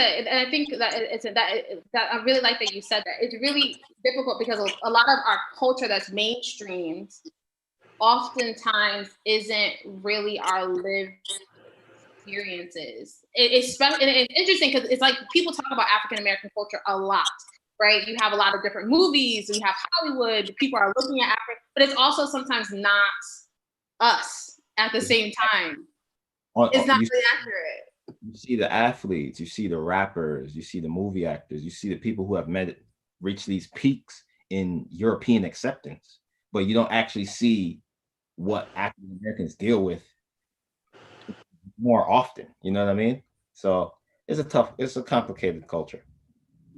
I really like that you said that. It's really difficult because a lot of our culture that's mainstreamed oftentimes isn't really our lived experiences. It's interesting because it's like people talk about African American culture a lot, right? You have a lot of different movies, you have Hollywood, people are looking at Africa, but it's also sometimes not us at the same time. It's not really accurate. You see the athletes, you see the rappers, you see the movie actors, you see the people who have reached these peaks in European acceptance, but you don't actually see what African Americans deal with more often. You know what I mean? So it's a complicated culture.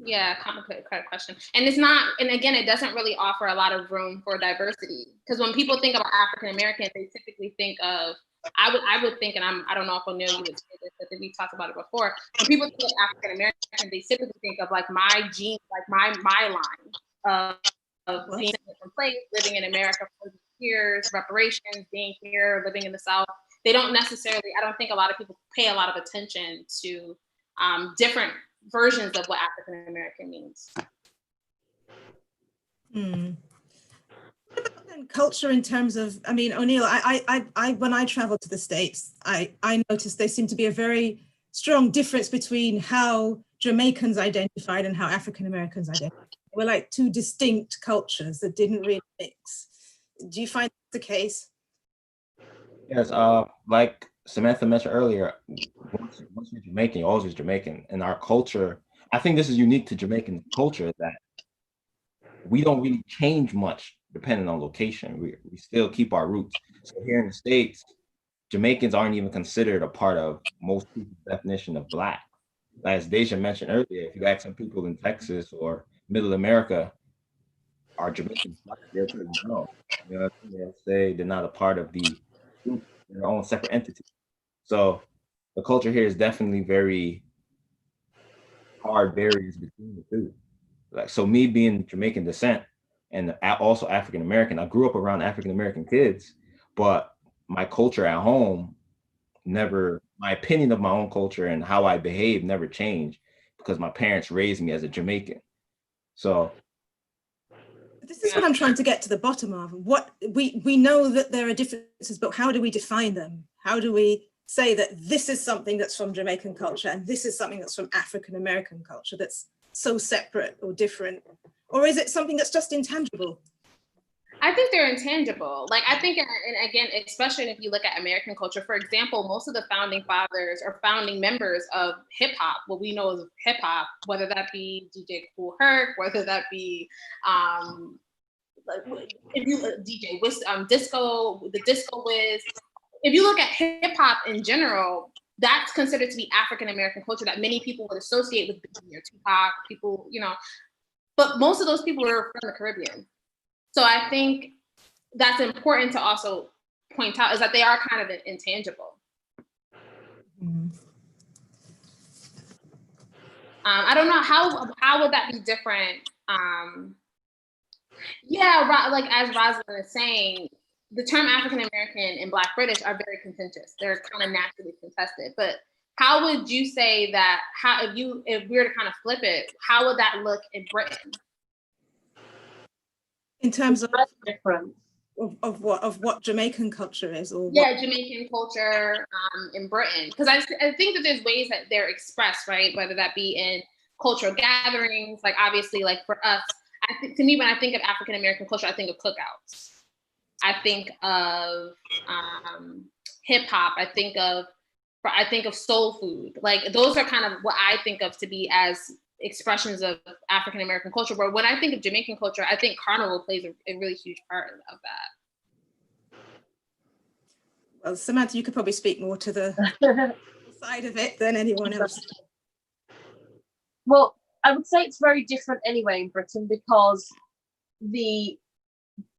Yeah, complicated question. And again, it doesn't really offer a lot of room for diversity, because when people think about African American, they typically think of, I would think, and I don't know if O'Neill you would say this, but we talked about it before. When people think of African American, they typically think of like my genes, like my line of being in a different place, living in America for years, reparations, being here, living in the South. They don't necessarily, I don't think a lot of people pay a lot of attention to different versions of what African American means. What about then culture in terms of, I mean, O'Neill, I when I traveled to the States, I noticed there seemed to be a very strong difference between how Jamaicans identified and how African Americans identified. They were like two distinct cultures that didn't really mix. Do you find that's the case? Yes, like Samantha mentioned earlier, once you're Jamaican, you're always Jamaican. And our culture, I think this is unique to Jamaican culture, that we don't really change much depending on location. We still keep our roots. So here in the States, Jamaicans aren't even considered a part of most people's definition of Black. As Deja mentioned earlier, if you ask some people in Texas or Middle America, are Jamaicans Black? They'll tell you no. You know, they'll say they're not a part of the group, their own separate entity. So the culture here is definitely very hard barriers between the two. Like, so me being Jamaican descent and also African American, I grew up around African American kids, but my culture at home my opinion of my own culture and how I behave never changed because my parents raised me as a Jamaican. So this is what I'm trying to get to the bottom of. What we know that there are differences, but how do we define them? How do we say that this is something that's from Jamaican culture and this is something that's from African American culture that's so separate or different? Or is it something that's just intangible? I think they're intangible. Like, I think, and again, especially if you look at American culture, for example, most of the founding fathers or founding members of hip hop, what we know as hip hop, whether that be DJ Kool Herc, whether that be disco, the Disco Wiz. If you look at hip hop in general, that's considered to be African American culture that many people would associate with Biggie or Tupac, people, you know, but most of those people were from the Caribbean. So I think that's important to also point out is that they are kind of intangible. Mm. I don't know how would that be different. Yeah, like as Rosalind is saying, the term African American and Black British are very contentious. They're kind of naturally contested. But how would you say that? If we were to kind of flip it, how would that look in Britain? In terms of different. Of what Jamaican culture is, or yeah, Jamaican culture in Britain, because I think that there's ways that they're expressed, right? Whether that be in cultural gatherings, like obviously, like for us, to me, when I think of African American culture, I think of cookouts. I think of hip hop. I think of soul food. Like those are kind of what I think of to be as expressions of African American culture. But when I think of Jamaican culture, I think carnival plays a really huge part of that. Well, Samantha, you could probably speak more to the side of it than anyone else. Well, I would say it's very different anyway in Britain, because the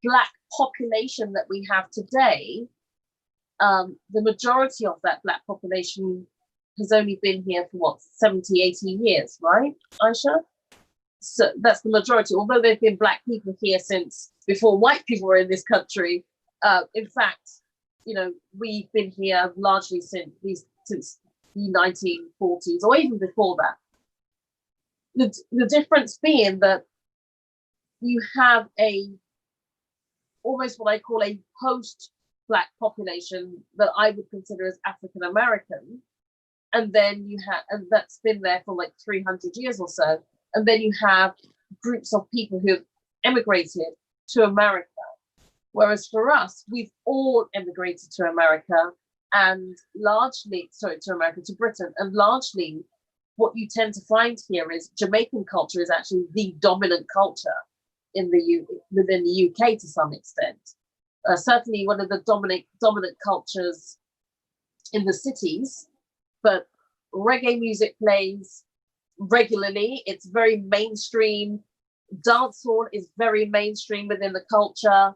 Black population that we have today, the majority of that Black population has only been here for what, 70, 80 years, right, Aisha? So that's the majority. Although there have been Black people here since before white people were in this country, in fact, you know, we've been here largely since the 1940s or even before that. The difference being that you have almost what I call a post-Black population that I would consider as African American, and then and that's been there for like 300 years or so, and then you have groups of people who have emigrated to America, whereas for us, we've all emigrated to America, and to Britain, and largely what you tend to find here is Jamaican culture is actually the dominant culture within the UK to some extent. Certainly one of the dominant cultures in the cities, but reggae music plays regularly. It's very mainstream. Dancehall is very mainstream within the culture.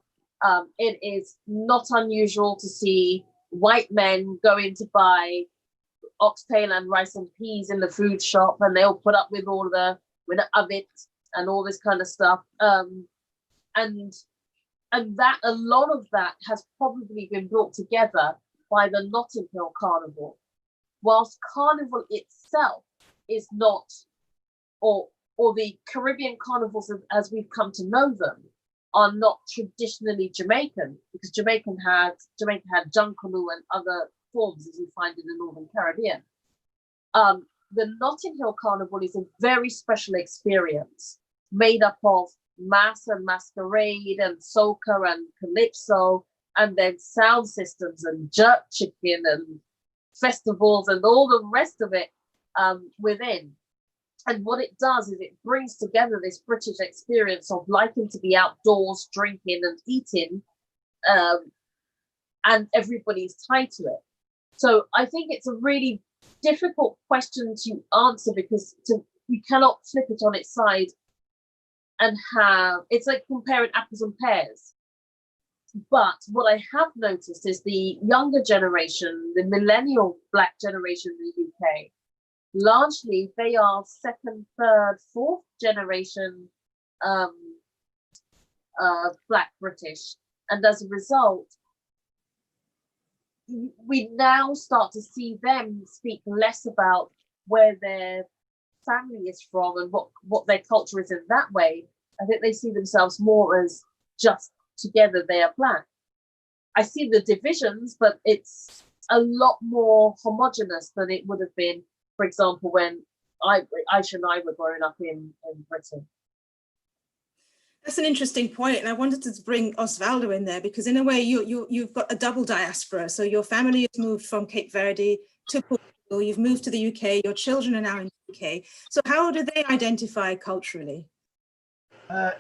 It is not unusual to see white men going to buy oxtail and rice and peas in the food shop, and they'll put up with all the oven and all this kind of stuff. And that a lot of that has probably been brought together by the Notting Hill Carnival. Whilst Carnival itself is not, or the Caribbean carnivals as we've come to know them, are not traditionally Jamaican, because Jamaica had Junkanoo and other forms as you find in the Northern Caribbean. The Notting Hill Carnival is a very special experience made up of mass and masquerade and soca and calypso, and then sound systems and jerk chicken and festivals and all the rest of it within. And what it does is it brings together this British experience of liking to be outdoors, drinking and eating, and everybody's tied to it. So I think it's a really difficult question to answer, because we cannot flip it on its side and it's like comparing apples and pears. But what I have noticed is the younger generation, the millennial Black generation in the UK, largely they are second, third, fourth generation Black British. And as a result, we now start to see them speak less about where their family is from and what their culture is in that way. I think they see themselves more as just together they are Black. I see the divisions, but it's a lot more homogenous than it would have been, for example, when Aisha and I were growing up in Britain. That's an interesting point, and I wanted to bring Osvaldo in there, because in a way you've got a double diaspora. So your family has moved from Cape Verde to Portugal, you've moved to the UK, your children are now in the UK. So how do they identify culturally?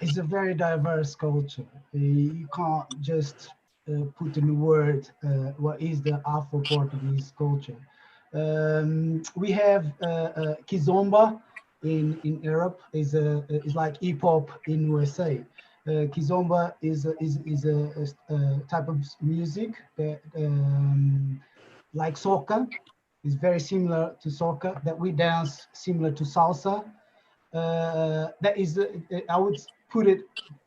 It's a very diverse culture. You can't just put in a word what is the Afro-Portuguese culture. We have Kizomba in Europe, is like hip hop in USA. Kizomba is a type of music that, like soca, is very similar to soca, that we dance similar to salsa. That is, I would put it,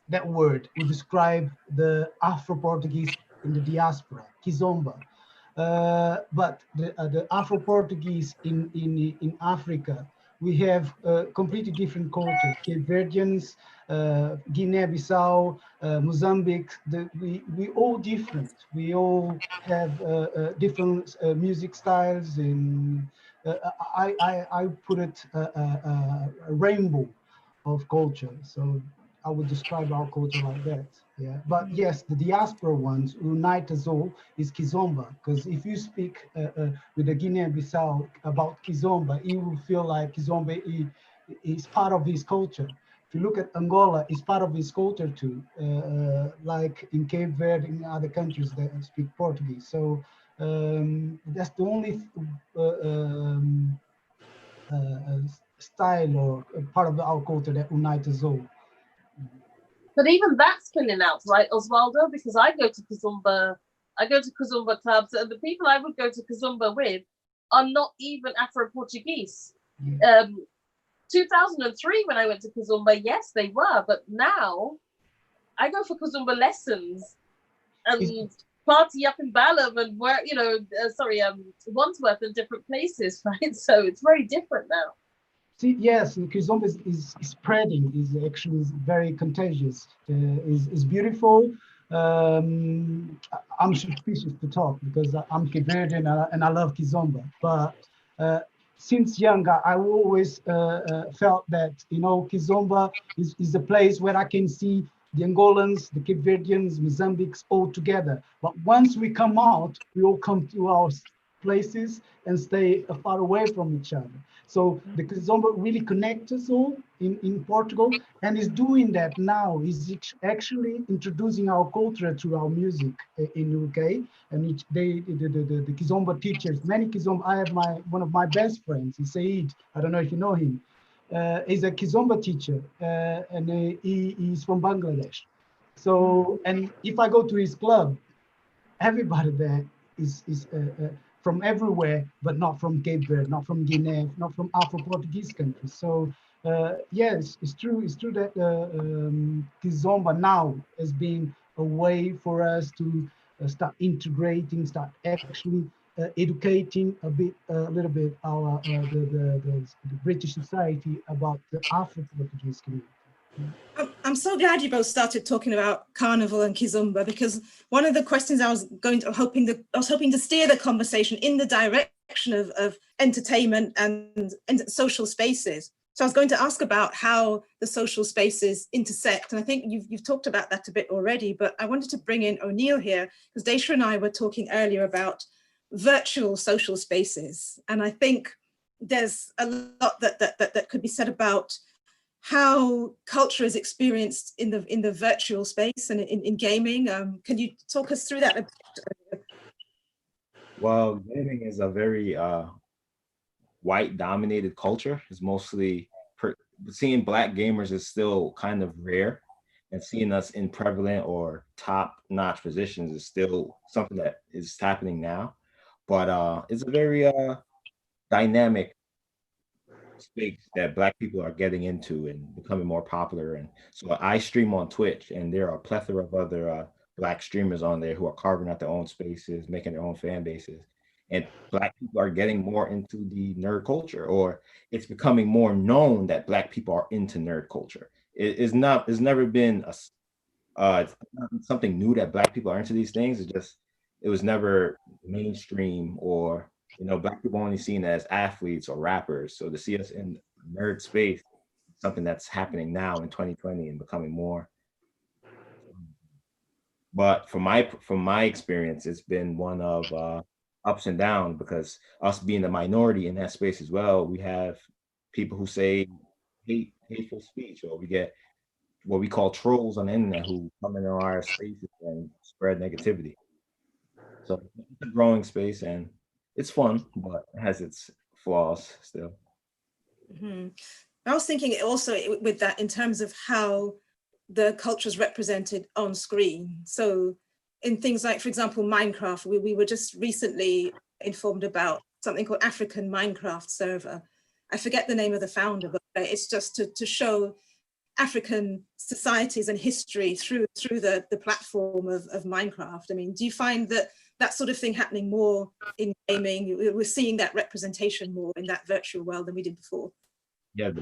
that word would describe the Afro-Portuguese in the diaspora, Kizomba. But the Afro-Portuguese in Africa, we have completely different cultures. Cape Verdeans, Guinea-Bissau, Mozambique, we all different. We all have different music styles, and I put it a rainbow of culture. So I would describe our culture like that. Yeah, but yes, the diaspora ones who unite us all is Kizomba. Because if you speak with a Guinea-Bissau about Kizomba, he will feel like Kizomba is part of his culture. If you look at Angola, it's part of his culture too, like in Cape Verde, in other countries that speak Portuguese. So that's the only style or part of our culture that unites us all. But even that's spinning out, right, Oswaldo? Because I go to Kizomba clubs, and the people I would go to Kizomba with are not even Afro-Portuguese. Yeah. 2003, when I went to Kizomba, yes, they were, but now I go for Kizomba lessons and party up in Balham and where, Wandsworth and different places, right? So it's very different now. See, yes, Kizomba is spreading, is actually very contagious, is beautiful. I'm suspicious to talk because I'm Cape Verdean and I love Kizomba. But since young, I always felt that, Kizomba is a place where I can see the Angolans, the Cape Verdeans, Mozambiques all together. But once we come out, we all come to our places and stay far away from each other. So the Kizomba really connects us all in Portugal, and is doing that now. Is actually introducing our culture through our music in the UK. And the Kizomba teachers, many Kizomba. I have one of my best friends, is Said. I don't know if you know him. He's a Kizomba teacher, and he's from Bangladesh. So, and if I go to his club, everybody there is from everywhere, but not from Cape Verde, not from Guinea, not from Afro-Portuguese countries. So yes, it's true. It's true that Kizomba now has been a way for us to start integrating, start actually educating a little bit our the British society about the Afro-Portuguese community. I'm so glad you both started talking about Carnival and Kizomba, because one of the questions I was hoping to steer the conversation in the direction of entertainment and social spaces. So I was going to ask about how the social spaces intersect, and I think you've talked about that a bit already. But I wanted to bring in O'Neill here, because Daisha and I were talking earlier about virtual social spaces, and I think there's a lot that could be said about how culture is experienced in the virtual space and in gaming. Can you talk us through that a bit? Well, gaming is a very white dominated culture. It's mostly seeing Black gamers is still kind of rare, and seeing us in prevalent or top notch positions is still something that is happening now. But it's a very dynamic space that Black people are getting into and becoming more popular. And so I stream on Twitch, and there are a plethora of other Black streamers on there who are carving out their own spaces, making their own fan bases. And Black people are getting more into the nerd culture, or it's becoming more known that Black people are into nerd culture. It's never been it's not something new that Black people are into these things. It was never mainstream, or Black people only seen as athletes or rappers. So to see us in nerd space, something that's happening now in 2020 and becoming more. But from my experience, it's been one of ups and downs, because us being the minority in that space as well, we have people who say hateful speech, or we get what we call trolls on the internet who come into our spaces and spread negativity. So it's a growing space, and it's fun, but it has its flaws still. Mm-hmm. I was thinking also with that in terms of how the cultures represented on screen. So in things like, for example, Minecraft, we were just recently informed about something called African Minecraft server. I forget the name of the founder, but it's just to show African societies and history through the platform of Minecraft. I mean, do you find that sort of thing happening more in gaming? We're seeing that representation more in that virtual world than we did before. Yeah, the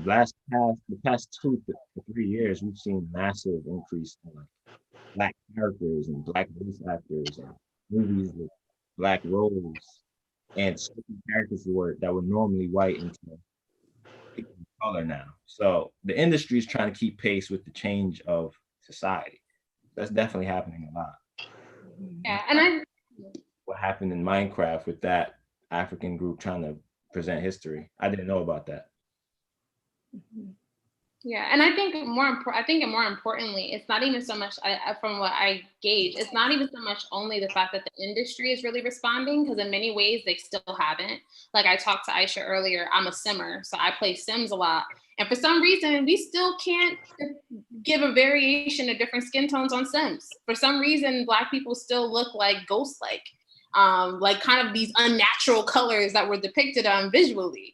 past 2 to 3 years, we've seen massive increase in like Black characters and Black voice actors and movies with Black roles and certain characters that were normally white into people of color now. So the industry is trying to keep pace with the change of society. That's definitely happening a lot. Yeah, and what happened in Minecraft with that African group trying to present history. I didn't know about that. Yeah, and I think more importantly, it's not even so much from what I gauge. It's not even so much only the fact that the industry is really responding, because in many ways they still haven't. Like I talked to Aisha earlier, I'm a simmer, so I play Sims a lot, and for some reason we still can't give a variation of different skin tones on Sims. For some reason, Black people still look like ghost-like, like kind of these unnatural colors that were depicted visually.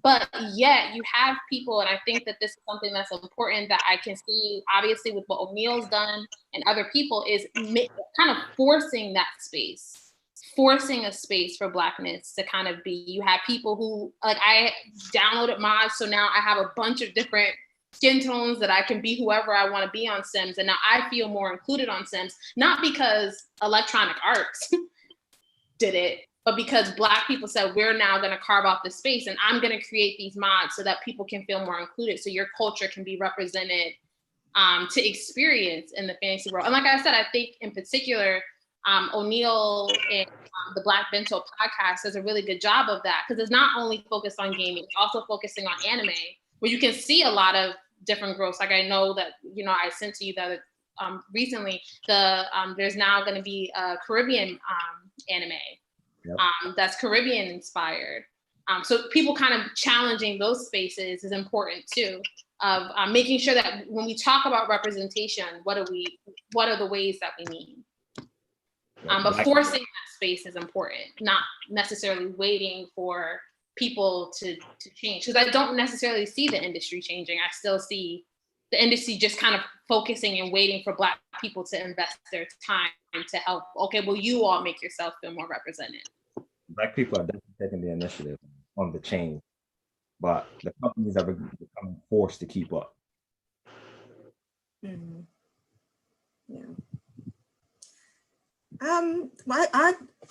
But yet you have people, and I think that this is something that's important that I can see, obviously, with what O'Neill's done and other people, is kind of forcing that space, forcing a space for Blackness to kind of be. You have people who, like, I downloaded mods, so now I have a bunch of different skin tones that I can be whoever I want to be on Sims, and now I feel more included on Sims, not because Electronic Arts did it, but because Black people said, we're now going to carve off the space and I'm going to create these mods so that people can feel more included, so your culture can be represented to experience in the fantasy world. And like I said, I think in particular, O'Neill and the Black Bento podcast does a really good job of that, because it's not only focused on gaming, it's also focusing on anime, where you can see a lot of different growths. Like I know that, you know, I sent to you that recently, there's now going to be a Caribbean anime. Yep. That's Caribbean inspired. So people kind of challenging those spaces is important too, of making sure that when we talk about representation, what are the ways that we mean? But forcing that space is important, not necessarily waiting for people to change. Because I don't necessarily see the industry changing. I still see the industry just kind of focusing and waiting for Black people to invest their time to help. Okay, well, you all make yourself feel more represented. Black people are definitely taking the initiative on the change, but the companies are becoming forced to keep up. Mm-hmm. Yeah.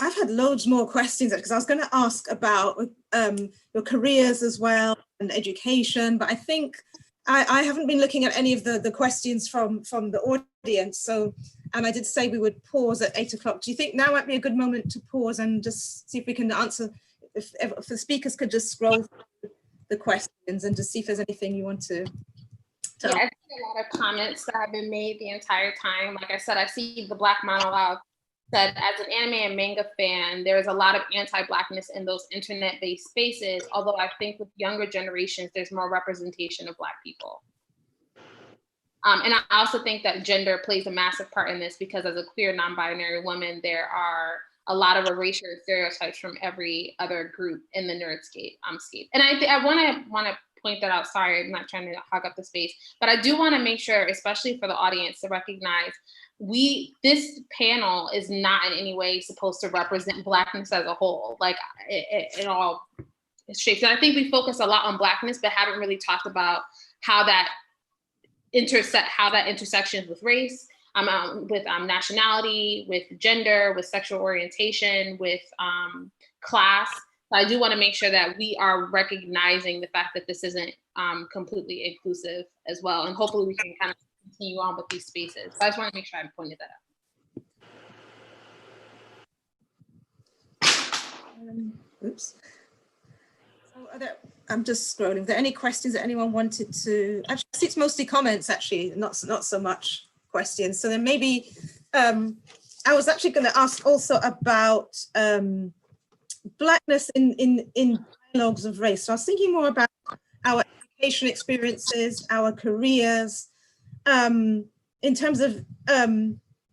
I've had loads more questions, because I was going to ask about your careers as well and education, but I think I haven't been looking at any of the questions from the audience. So, and I did say we would pause at 8 o'clock. Do you think now might be a good moment to pause and just see if we can answer, if the speakers could just scroll through the questions and just see if there's anything you want to yeah, I see a lot of comments that have been made the entire time. Like I said, I see the Black Monologue said, as an anime and manga fan, there's a lot of anti-Blackness in those internet-based spaces, although I think with younger generations, there's more representation of Black people. And I also think that gender plays a massive part in this, because as a queer non-binary woman, there are a lot of erasure stereotypes from every other group in the nerdscape. And I want to point that out. Sorry, I'm not trying to hog up the space, but I do want to make sure, especially for the audience, to recognize this panel is not in any way supposed to represent Blackness as a whole, like in all shapes. And I think we focus a lot on Blackness, but haven't really talked about how that intersections with race, with nationality, with gender, with sexual orientation, with class. So I do want to make sure that we are recognizing the fact that this isn't completely inclusive as well. And hopefully we can kind of continue on with these spaces. So I just want to make sure I pointed that out. Oops. So I'm just scrolling. Are there any questions that anyone wanted to? Actually, it's mostly comments, actually, not so much questions. So then maybe I was actually going to ask also about Blackness in dialogues of race. So I was thinking more about our education experiences, our careers, in terms of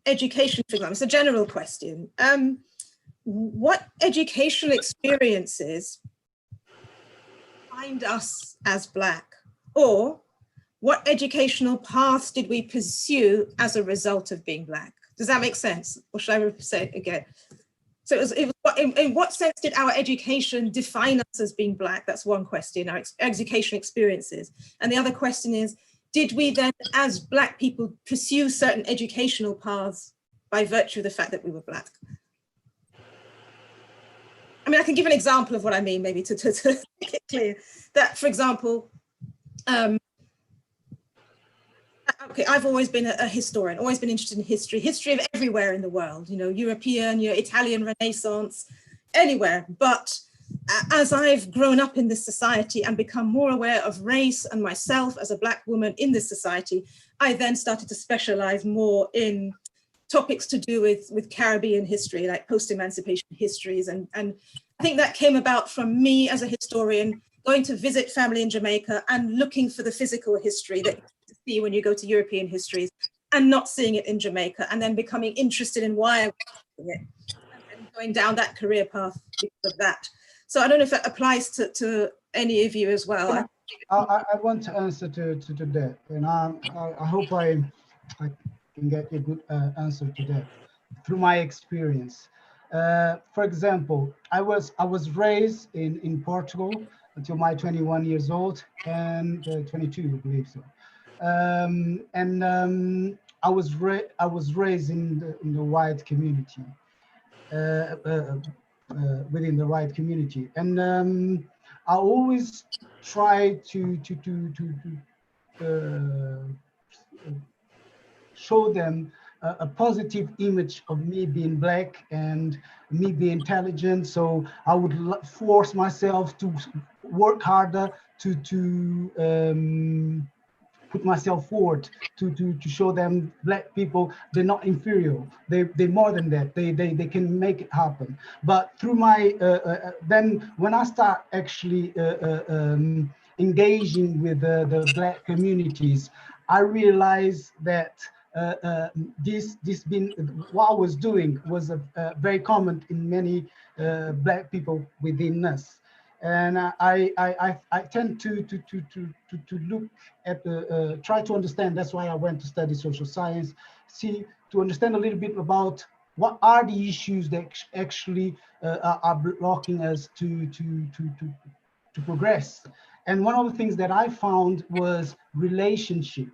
education, for example, it's a general question. What educational experiences find us as Black, or what educational paths did we pursue as a result of being Black? Does that make sense? Or should I say it again? So in what sense did our education define us as being Black? That's one question, our education experiences. And the other question is, did we then, as Black people, pursue certain educational paths by virtue of the fact that we were Black? I mean, I can give an example of what I mean, maybe to make it clear. That, for example, okay, I've always been a historian, always been interested in history of everywhere in the world, you know, European, Italian Renaissance, anywhere. But as I've grown up in this society and become more aware of race and myself as a Black woman in this society, I then started to specialize more in topics to do with Caribbean history, like post-emancipation histories. And I think that came about from me as a historian, going to visit family in Jamaica and looking for the physical history that you see when you go to European histories and not seeing it in Jamaica, and then becoming interested in why I was doing it and going down that career path because of that. So I don't know if that applies to any of you as well. I want to answer to that, and I hope I can get a good answer to that through my experience. For example, I was raised in Portugal until my 21 years old, and 22, I believe so. I was raised in the white community, within the white community, and I always try to show them a positive image of me being Black and me being intelligent. So I would force myself to work harder to put myself forward to show them Black people, they're not inferior. They're more than that. They can make it happen. But through my, then when I start actually engaging with the Black communities, I realized that what I was doing was very common in many Black people within us. And I tend to look at try to understand. That's why I went to study social science, to understand a little bit about what are the issues that actually are blocking us to progress. And one of the things that I found was relationship.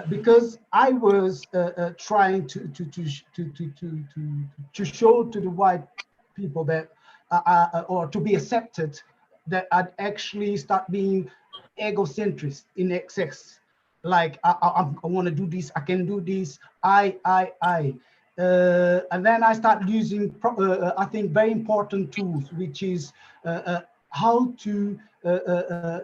Because I was trying to show to the white people that, or to be accepted, that I'd actually start being egocentric in excess. Like I want to do this, I can do this, I. And then I start using, I think, very important tools, which is how to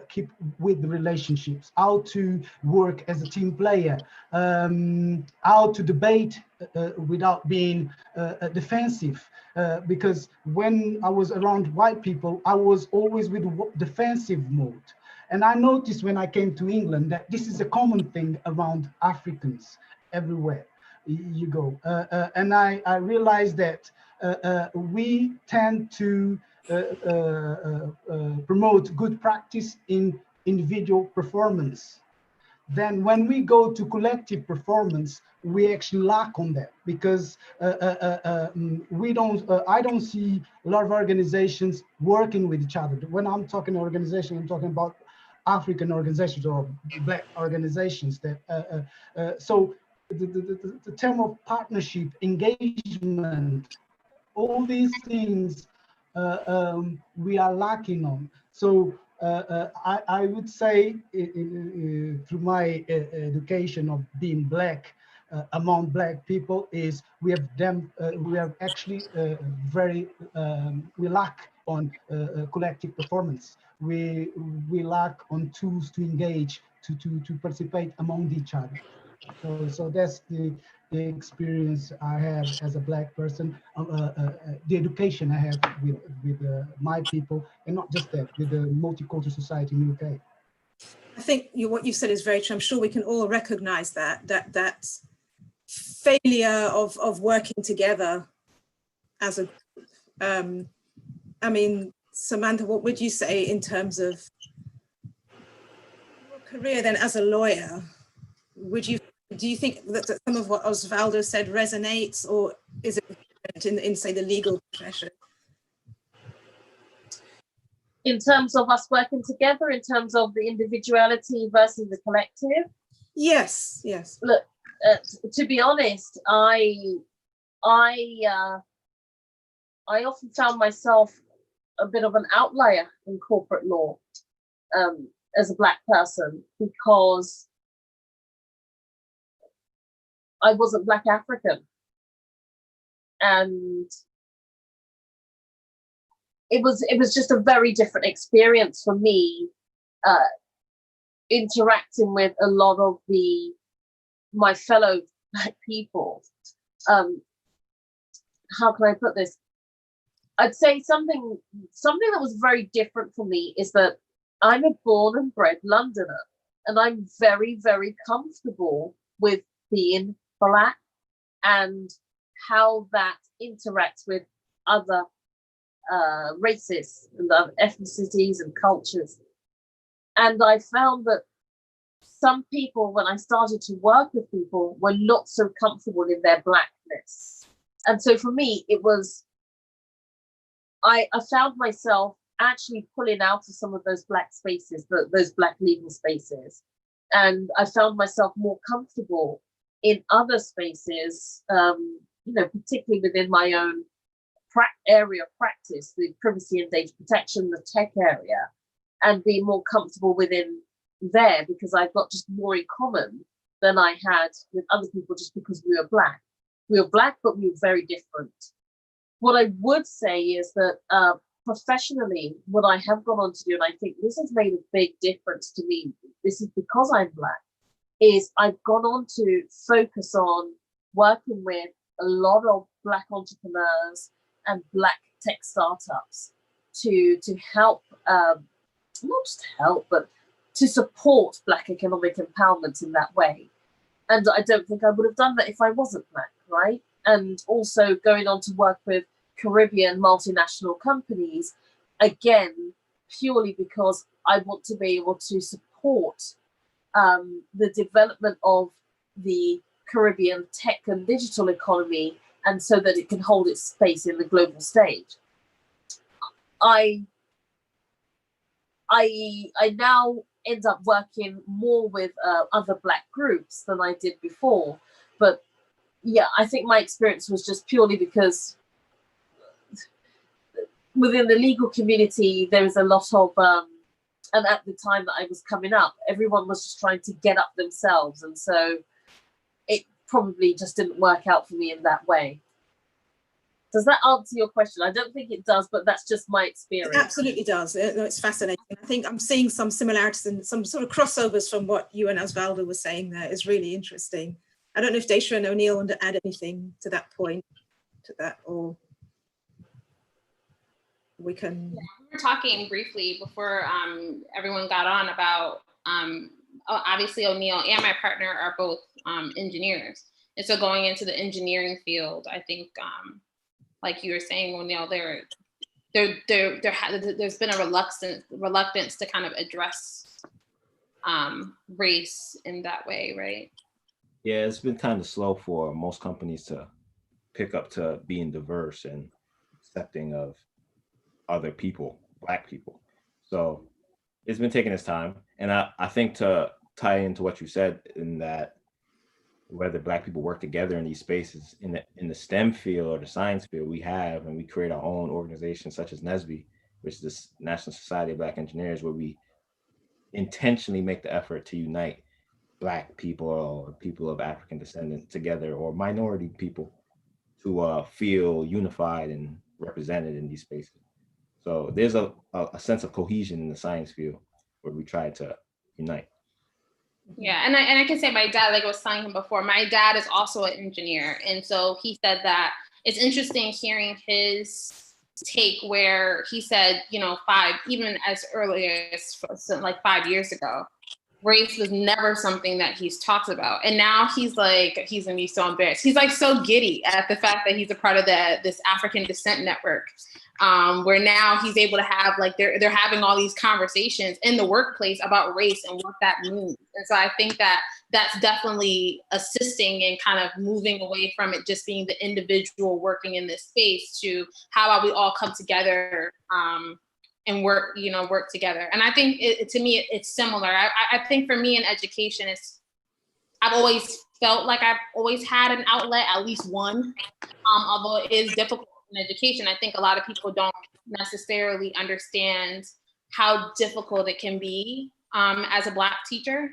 keep with the relationships, how to work as a team player, how to debate without being defensive. Because when I was around white people, I was always with defensive mode. And I noticed when I came to England that this is a common thing around Africans everywhere you go. And I realized that we tend to promote good practice in individual performance. Then when we go to collective performance, we actually lack on that, because we don't, I don't see a lot of organizations working with each other. When I'm talking organization, I'm talking about African organizations or Black organizations. That so the term of partnership, engagement, all these things we are lacking on. So I would say through my education of being Black among Black people, is we have actually very we lack on collective performance. We lack on tools to engage, to participate among each other. So that's the experience I have as a Black person, the education I have with my people, and not just that, with the multicultural society in the UK. think what you said is very true. I'm sure we can all recognize that failure of working together as a I mean, Samantha, what would you say in terms of your career then as a lawyer? Do you think that some of what Osvaldo said resonates, or is it in say the legal profession? In terms of us working together, in terms of the individuality versus the collective? Yes, yes. Look, to be honest, I often found myself a bit of an outlier in corporate law as a Black person, because I wasn't Black African. And it was just a very different experience for me, interacting with a lot of my fellow Black people. How can I put this? I'd say something that was very different for me is that I'm a born and bred Londoner, and I'm very, very comfortable with being Black and how that interacts with other races and other ethnicities and cultures. And I found that some people, when I started to work with people, were not so comfortable in their Blackness. And so for me, it was, I found myself actually pulling out of some of those Black spaces, those Black legal spaces. And I found myself more comfortable in other spaces, particularly within my own area of practice, the privacy and data protection, the tech area, and be more comfortable within there because I've got just more in common than I had with other people just because we were Black. We were Black, but we were very different. What I would say is that professionally, what I have gone on to do, and I think this has made a big difference to me, this is because I'm Black, is I've gone on to focus on working with a lot of Black entrepreneurs and Black tech startups to help, not just help, but to support Black economic empowerment in that way. And I don't think I would have done that if I wasn't Black, right? And also going on to work with Caribbean multinational companies, again, purely because I want to be able to support the development of the Caribbean tech and digital economy, and so that it can hold its space in the global stage. I now end up working more with other Black groups than I did before. But yeah, I think my experience was just purely because within the legal community, there is a lot of, and at the time that I was coming up, everyone was just trying to get up themselves. And so it probably just didn't work out for me in that way. Does that answer your question? I don't think it does, but that's just my experience. It absolutely does. It's fascinating. I think I'm seeing some similarities and some sort of crossovers from what you and Osvaldo were saying there. Is really interesting. I don't know if Daisha and O'Neill want to add anything to that point, or we can. Yeah, we were talking briefly before everyone got on about, obviously O'Neill and my partner are both engineers. And so going into the engineering field, I think, like you were saying, O'Neill, there's been a reluctance to kind of address race in that way, right? Yeah, it's been kind of slow for most companies to pick up to being diverse and accepting of other people, Black people. So it's been taking its time. And I think to tie into what you said, in that whether Black people work together in these spaces in the STEM field or the science field, we create our own organization such as NSBE, which is the National Society of Black Engineers, where we intentionally make the effort to unite Black people or people of African descent together, or minority people, to feel unified and represented in these spaces. So there's a sense of cohesion in the science field where we try to unite. Yeah, and I can say my dad, like I was telling him before, my dad is also an engineer. And so he said that it's interesting hearing his take, where he said, even as early as like 5 years ago, race was never something that he's talked about. And now he's like, he's gonna be so embarrassed. He's like so giddy at the fact that he's a part of this African descent network, where now he's able to have, like, they're having all these conversations in the workplace about race and what that means. And so I think that that's definitely assisting in kind of moving away from it just being the individual working in this space to how about we all come together and work together. And I think to me, it's similar. I think for me in education, I've always felt like I've always had an outlet, at least one, although it is difficult in education. I think a lot of people don't necessarily understand how difficult it can be as a Black teacher.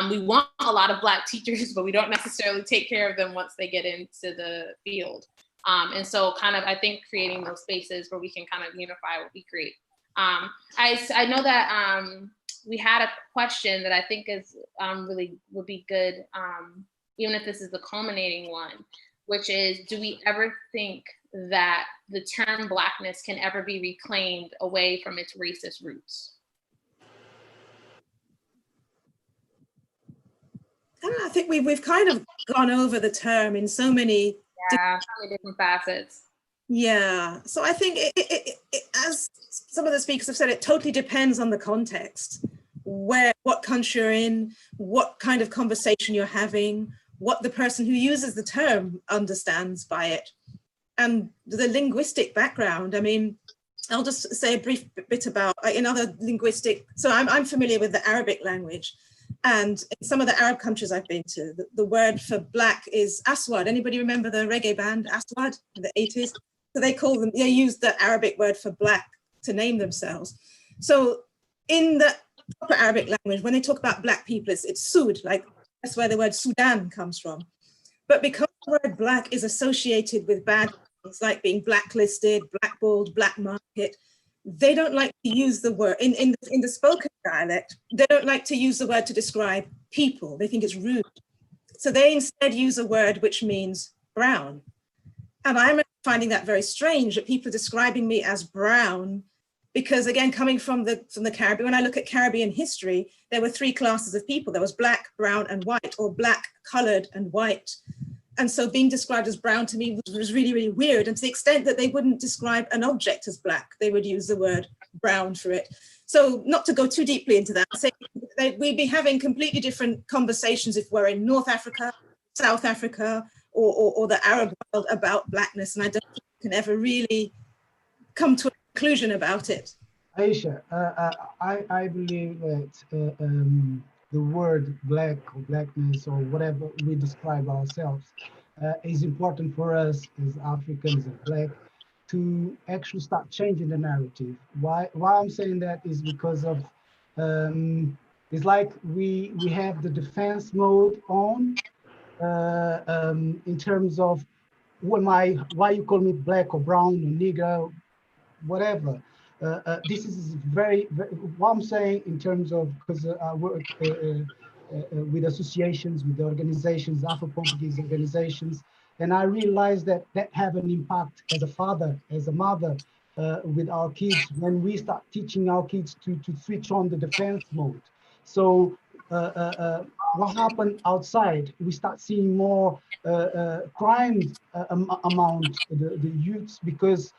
We want a lot of Black teachers, but we don't necessarily take care of them once they get into the field. And so kind of, I think creating those spaces where we can kind of unify would be great. I know that we had a question that I think is really would be good, even if this is the culminating one, which is, do we ever think that the term Blackness can ever be reclaimed away from its racist roots? I don't know, I think we've kind of gone over the term in so many different facets. Yeah, so I think it, as some of the speakers have said, it totally depends on the context, what country you're in, what kind of conversation you're having, what the person who uses the term understands by it, and the linguistic background. I mean, I'll just say a brief bit about, in other linguistic, so I'm familiar with the Arabic language, and in some of the Arab countries I've been to, the word for Black is Aswad. Anybody remember the reggae band Aswad in the 80s? So they use the Arabic word for Black to name themselves. So in the proper Arabic language, when they talk about Black people, it's Sud, like that's where the word Sudan comes from. But because the word Black is associated with bad things like being blacklisted, blackballed, black market, they don't like to use the word, in the spoken dialect, they don't like to use the word to describe people. They think it's rude. So they instead use a word which means brown. And I'm finding that very strange that people are describing me as brown, because again, coming from the Caribbean, when I look at Caribbean history, there were three classes of people. There was Black, brown, and white, or Black, colored, and white. And so being described as brown to me was really, really weird. And to the extent that they wouldn't describe an object as Black, they would use the word brown for it. So not to go too deeply into that, we'd be having completely different conversations if we're in North Africa, South Africa, or the Arab world about Blackness. And I don't think we can ever really come to a conclusion about it. Aisha, I believe that the word Black or Blackness or whatever we describe ourselves is important for us as Africans and Black to actually start changing the narrative. Why I'm saying that is because of, it's like we have the defense mode on, in terms of why you call me Black or brown or nigger, whatever. This is very, what I'm saying in terms of, because I work with associations, with organizations, Afro-Portuguese organizations, and I realized that have an impact as a father, as a mother, with our kids when we start teaching our kids to switch on the defense mode. So what happened outside? We start seeing more crimes among the youths, because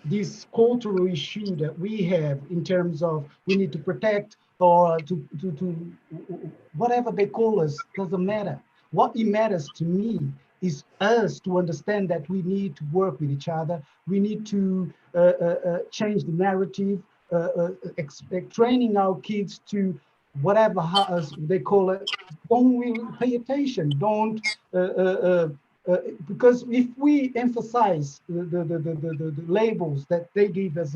this cultural issue that we have in terms of we need to protect or to whatever they call us, doesn't matter. What it matters to me is us to understand that we need to work with each other. We need to change the narrative, training our kids to whatever they call it. Don't really pay attention. Don't because if we emphasize the labels that they give us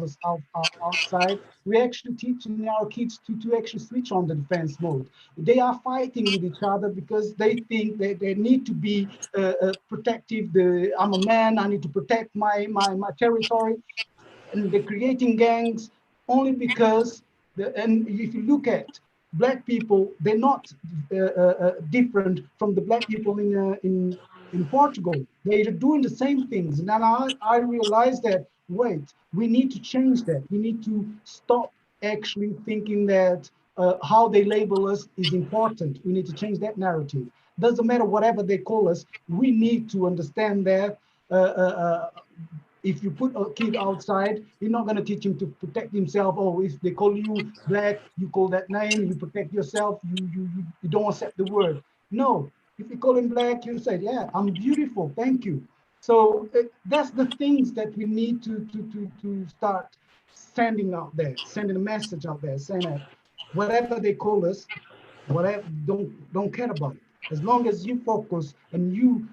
outside, we're actually teaching our kids to actually switch on the defense mode. They are fighting with each other because they think that they need to be protective. I'm a man, I need to protect my territory. And they're creating gangs only because, and if you look at Black people, they're not different from the Black people in Portugal. They're doing the same things. And then I realized that, wait, we need to change that. We need to stop actually thinking that how they label us is important. We need to change that narrative. Doesn't matter whatever they call us, we need to understand that if you put a kid outside, you're not going to teach him to protect himself. Oh, if they call you black, you call that name, you protect yourself, you don't accept the word. No, if you call him black, you say, yeah, I'm beautiful, thank you. So that's the things that we need to start sending out there, sending a message out there, saying that whatever they call us, whatever, don't care about it. As long as you focus and you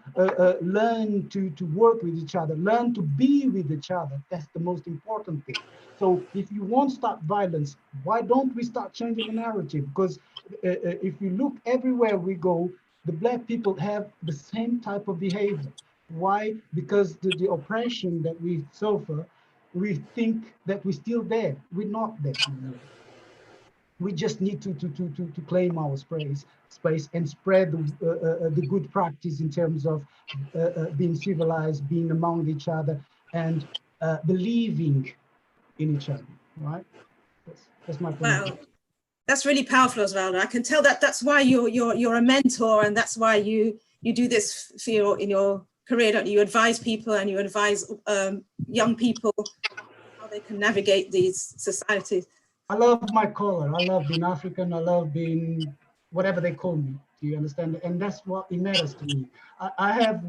learn to work with each other, learn to be with each other, that's the most important thing. So if you won't start violence, why don't we start changing the narrative? Because if you look everywhere we go, the black people have the same type of behavior. Why? Because the oppression that we suffer, we think that we're still there. We're not there anymore. We just need to claim our space and spread the good practice in terms of being civilized, being among each other, and believing in each other, right? That's my point of Wow, view. that's really powerful, Osvaldo. I can tell that that's why you're a mentor, and that's why you do this for in your career. Don't you? You advise people and you advise young people how they can navigate these societies. I love my color. I love being African. I love being whatever they call me. Do you understand? And that's what it matters to me. I have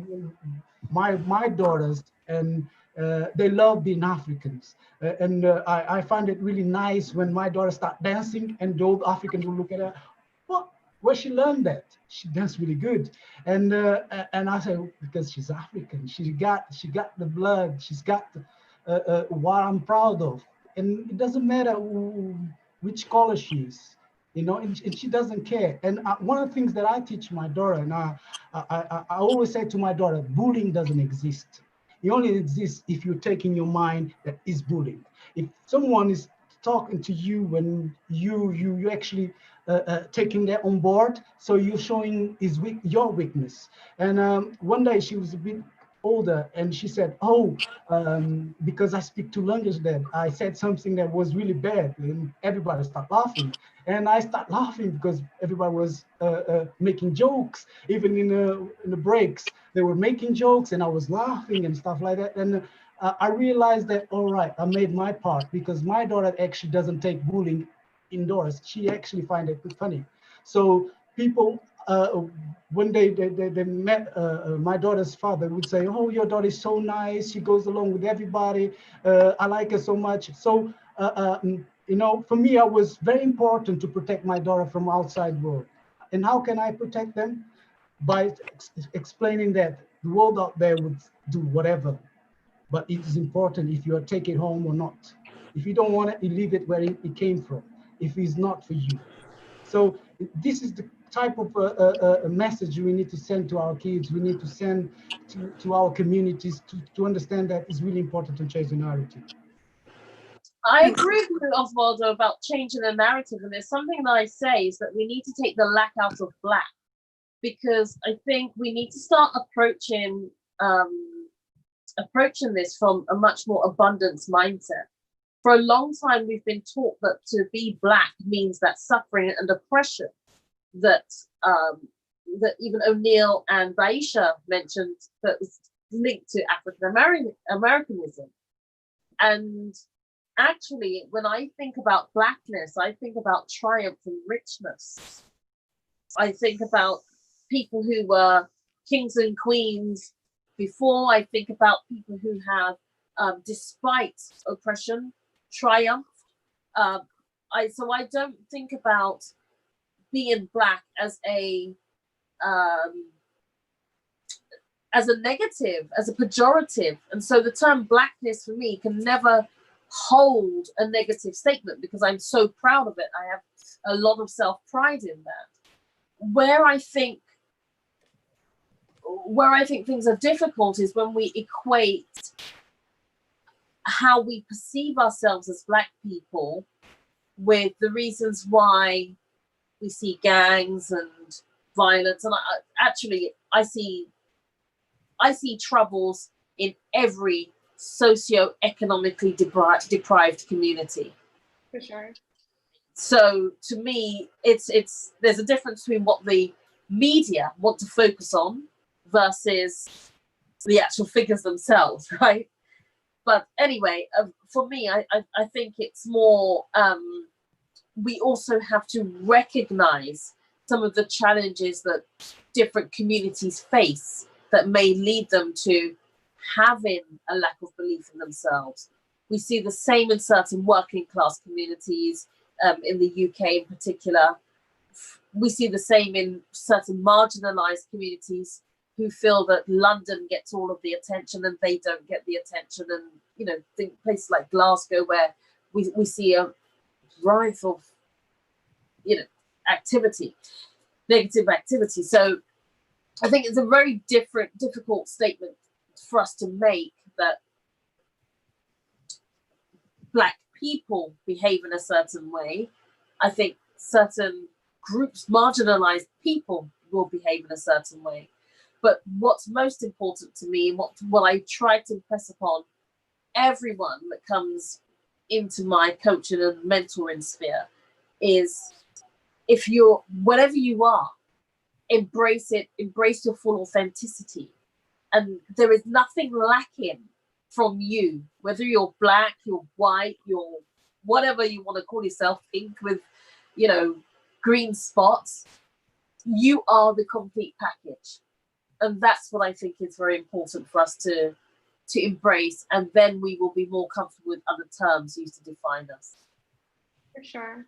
my daughters, and they love being Africans. And I find it really nice when my daughter start dancing, and the old Africans will look at her. What? Where she learned that? She danced really good. And I say, because she's African. She got the blood. She's got what I'm proud of. And it doesn't matter which color she is, you know, and she doesn't care. And one of the things that I teach my daughter, and I always say to my daughter, bullying doesn't exist. It only exists if you take in your mind that is bullying. If someone is talking to you when you actually taking that on board, so you're showing your weakness. And one day she was a bit older, and she said, oh, because I speak two languages, that I said something that was really bad, and everybody started laughing. And I started laughing because everybody was making jokes. Even in the breaks, they were making jokes, and I was laughing and stuff like that. And I realized that, all right, I made my part, because my daughter actually doesn't take bullying indoors. She actually find it funny. So people, when they met my daughter's father, would say, oh, your daughter is so nice, she goes along with everybody, I like her so much. So you know, for me, it was very important to protect my daughter from outside world. And how can I protect them? By explaining that the world out there would do whatever, but it is important if you are taking it home or not. If you don't want it, you leave it where it came from, if it's not for you. So this is the type of message we need to send to our kids. We need to send to our communities to understand that it's really important to change the narrative. I agree with Osvaldo about changing the narrative, and there's something that I say is that we need to take the lack out of black, because I think we need to start approaching this from a much more abundance mindset. For a long time, we've been taught that to be black means that suffering and oppression that even O'Neill and Baisha mentioned, that was linked to African Americanism. And actually, when I think about blackness, I think about triumph and richness. I think about people who were kings and queens before. I think about people who have, despite oppression, triumphed. So I don't think about being black as a negative, as a pejorative. And so the term blackness for me can never hold a negative statement, because I'm so proud of it. I have a lot of self-pride in that. Where I think things are difficult is when we equate how we perceive ourselves as black people with the reasons why we see gangs and violence. And I see troubles in every socio-economically deprived community. For sure. So to me, it's there's a difference between what the media want to focus on versus the actual figures themselves, right? But anyway, for me, I think it's more, we also have to recognize some of the challenges that different communities face that may lead them to having a lack of belief in themselves. We see the same in certain working class communities, in the UK in particular. We see the same in certain marginalized communities who feel that London gets all of the attention and they don't get the attention. And, you know, think places like Glasgow where we see a rise of, you know, activity, negative activity. So I think it's a very difficult statement for us to make that Black people behave in a certain way. I think certain groups, marginalized people, will behave in a certain way. But what's most important to me, and what I try to impress upon everyone that comes into my coaching and mentoring sphere is, if you're, whatever you are, embrace it, embrace your full authenticity. And there is nothing lacking from you, whether you're Black, you're white, you're whatever you want to call yourself, pink with, you know, green spots. You are the complete package. And that's what I think is very important for us to embrace. And then we will be more comfortable with other terms used to define us. For sure.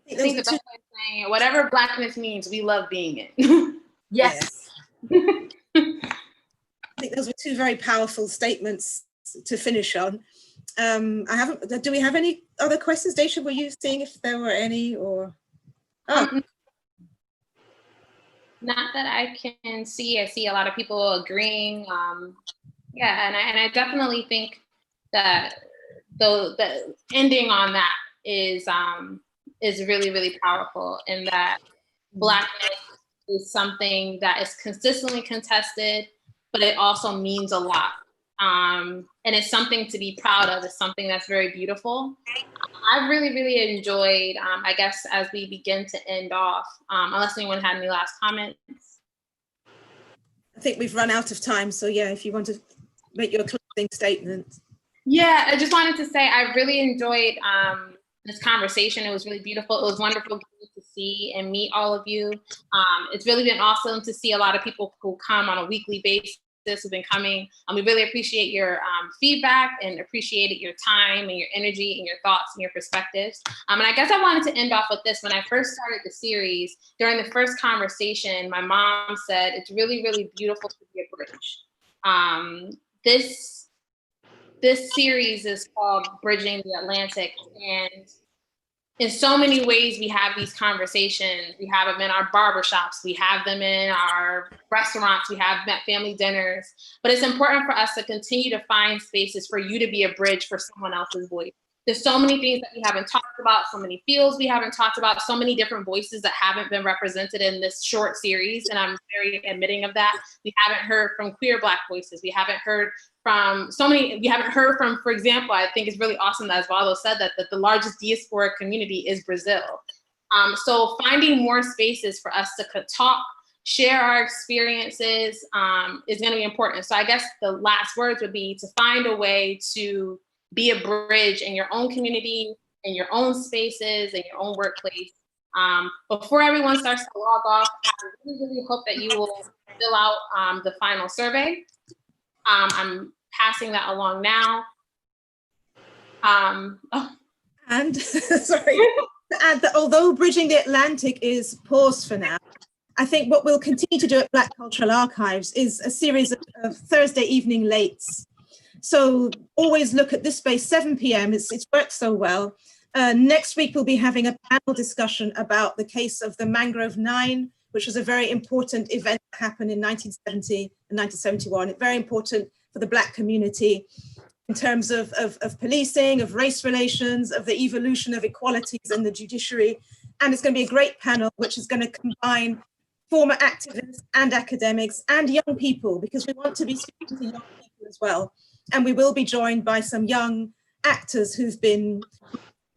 I think the best way of saying it, whatever Blackness means, we love being it. Yes. I think those were two very powerful statements to finish on. Do we have any other questions, Daisha? Were you seeing if there were any, or? Oh. Not that I can see. I see a lot of people agreeing. Yeah, and I definitely think that the ending on that is really, really powerful, in that Blackness is something that is consistently contested, but it also means a lot. And it's something to be proud of. It's something that's very beautiful. I've really, really enjoyed, I guess, as we begin to end off, unless anyone had any last comments. I think we've run out of time. So yeah, if you want to make your closing statement. Yeah, I just wanted to say I really enjoyed this conversation. It was really beautiful. It was wonderful to see and meet all of you. It's really been awesome to see a lot of people who come on a weekly basis who've been coming. We really appreciate your feedback and appreciated your time and your energy and your thoughts and your perspectives. And I guess I wanted to end off with this. When I first started the series, during the first conversation, my mom said, it's really, really beautiful to be a bridge. This series is called Bridging the Atlantic, and in so many ways we have these conversations. We have them in our barbershops, we have them in our restaurants, we have family dinners, but it's important for us to continue to find spaces for you to be a bridge for someone else's voice. There's so many things that we haven't talked about, so many fields we haven't talked about, so many different voices that haven't been represented in this short series, and I'm very admitting of that. We haven't heard from queer Black voices. We haven't heard from for example, I think it's really awesome that Osvaldo said that the largest diaspora community is Brazil. So finding more spaces for us to talk, share our experiences is going to be important. So I guess the last words would be to find a way to be a bridge in your own community, in your own spaces, in your own workplace. Before everyone starts to log off, I really, really hope that you will fill out the final survey. I'm passing that along now. And sorry, to add that although Bridging the Atlantic is paused for now, I think what we'll continue to do at Black Cultural Archives is a series of Thursday evening lates. So always look at this space, 7 p.m. It's worked so well. Next week, we'll be having a panel discussion about the case of the Mangrove 9, which was a very important event that happened in 1970 and 1971. It's very important for the Black community in terms of policing, of race relations, of the evolution of equalities in the judiciary. And it's going to be a great panel, which is going to combine former activists and academics and young people, because we want to be speaking to young people as well. And we will be joined by some young actors who've been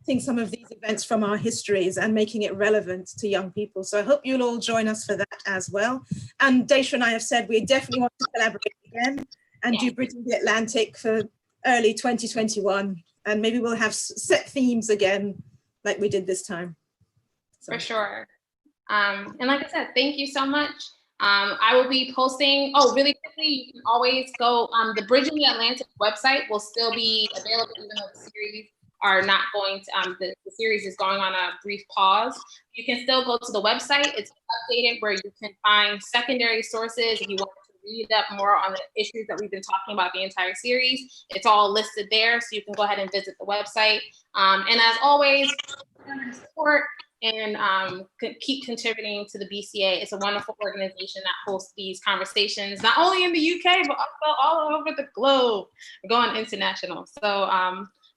taking some of these events from our histories and making it relevant to young people. So I hope you'll all join us for that as well. And Daisha and I have said we definitely want to collaborate again and do Bridging the Atlantic for early 2021. And maybe we'll have set themes again like we did this time. So. For sure. And like I said, thank you so much. I will be posting, really quickly, you can always go, the Bridging the Atlantic website will still be available even though the series are not going to, the series is going on a brief pause. You can still go to the website. It's updated where you can find secondary sources if you want to read up more on the issues that we've been talking about the entire series. It's all listed there, so you can go ahead and visit the website. And as always, support and keep contributing to the BCA. It's a wonderful organization that hosts these conversations, not only in the UK, but also all over the globe. We're going international. So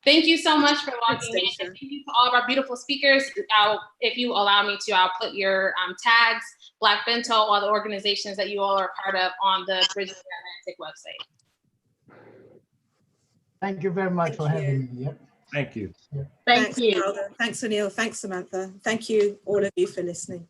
thank you so much for logging in. And thank you to all of our beautiful speakers. If you allow me to, I'll put your tags, Black Bento, all the organizations that you all are part of on the Bridging the Atlantic website. Thank you very much for having me. Yeah. Thank you. Thank you. Thanks, Anil. Thanks, Samantha. Thank you, all of you, for listening.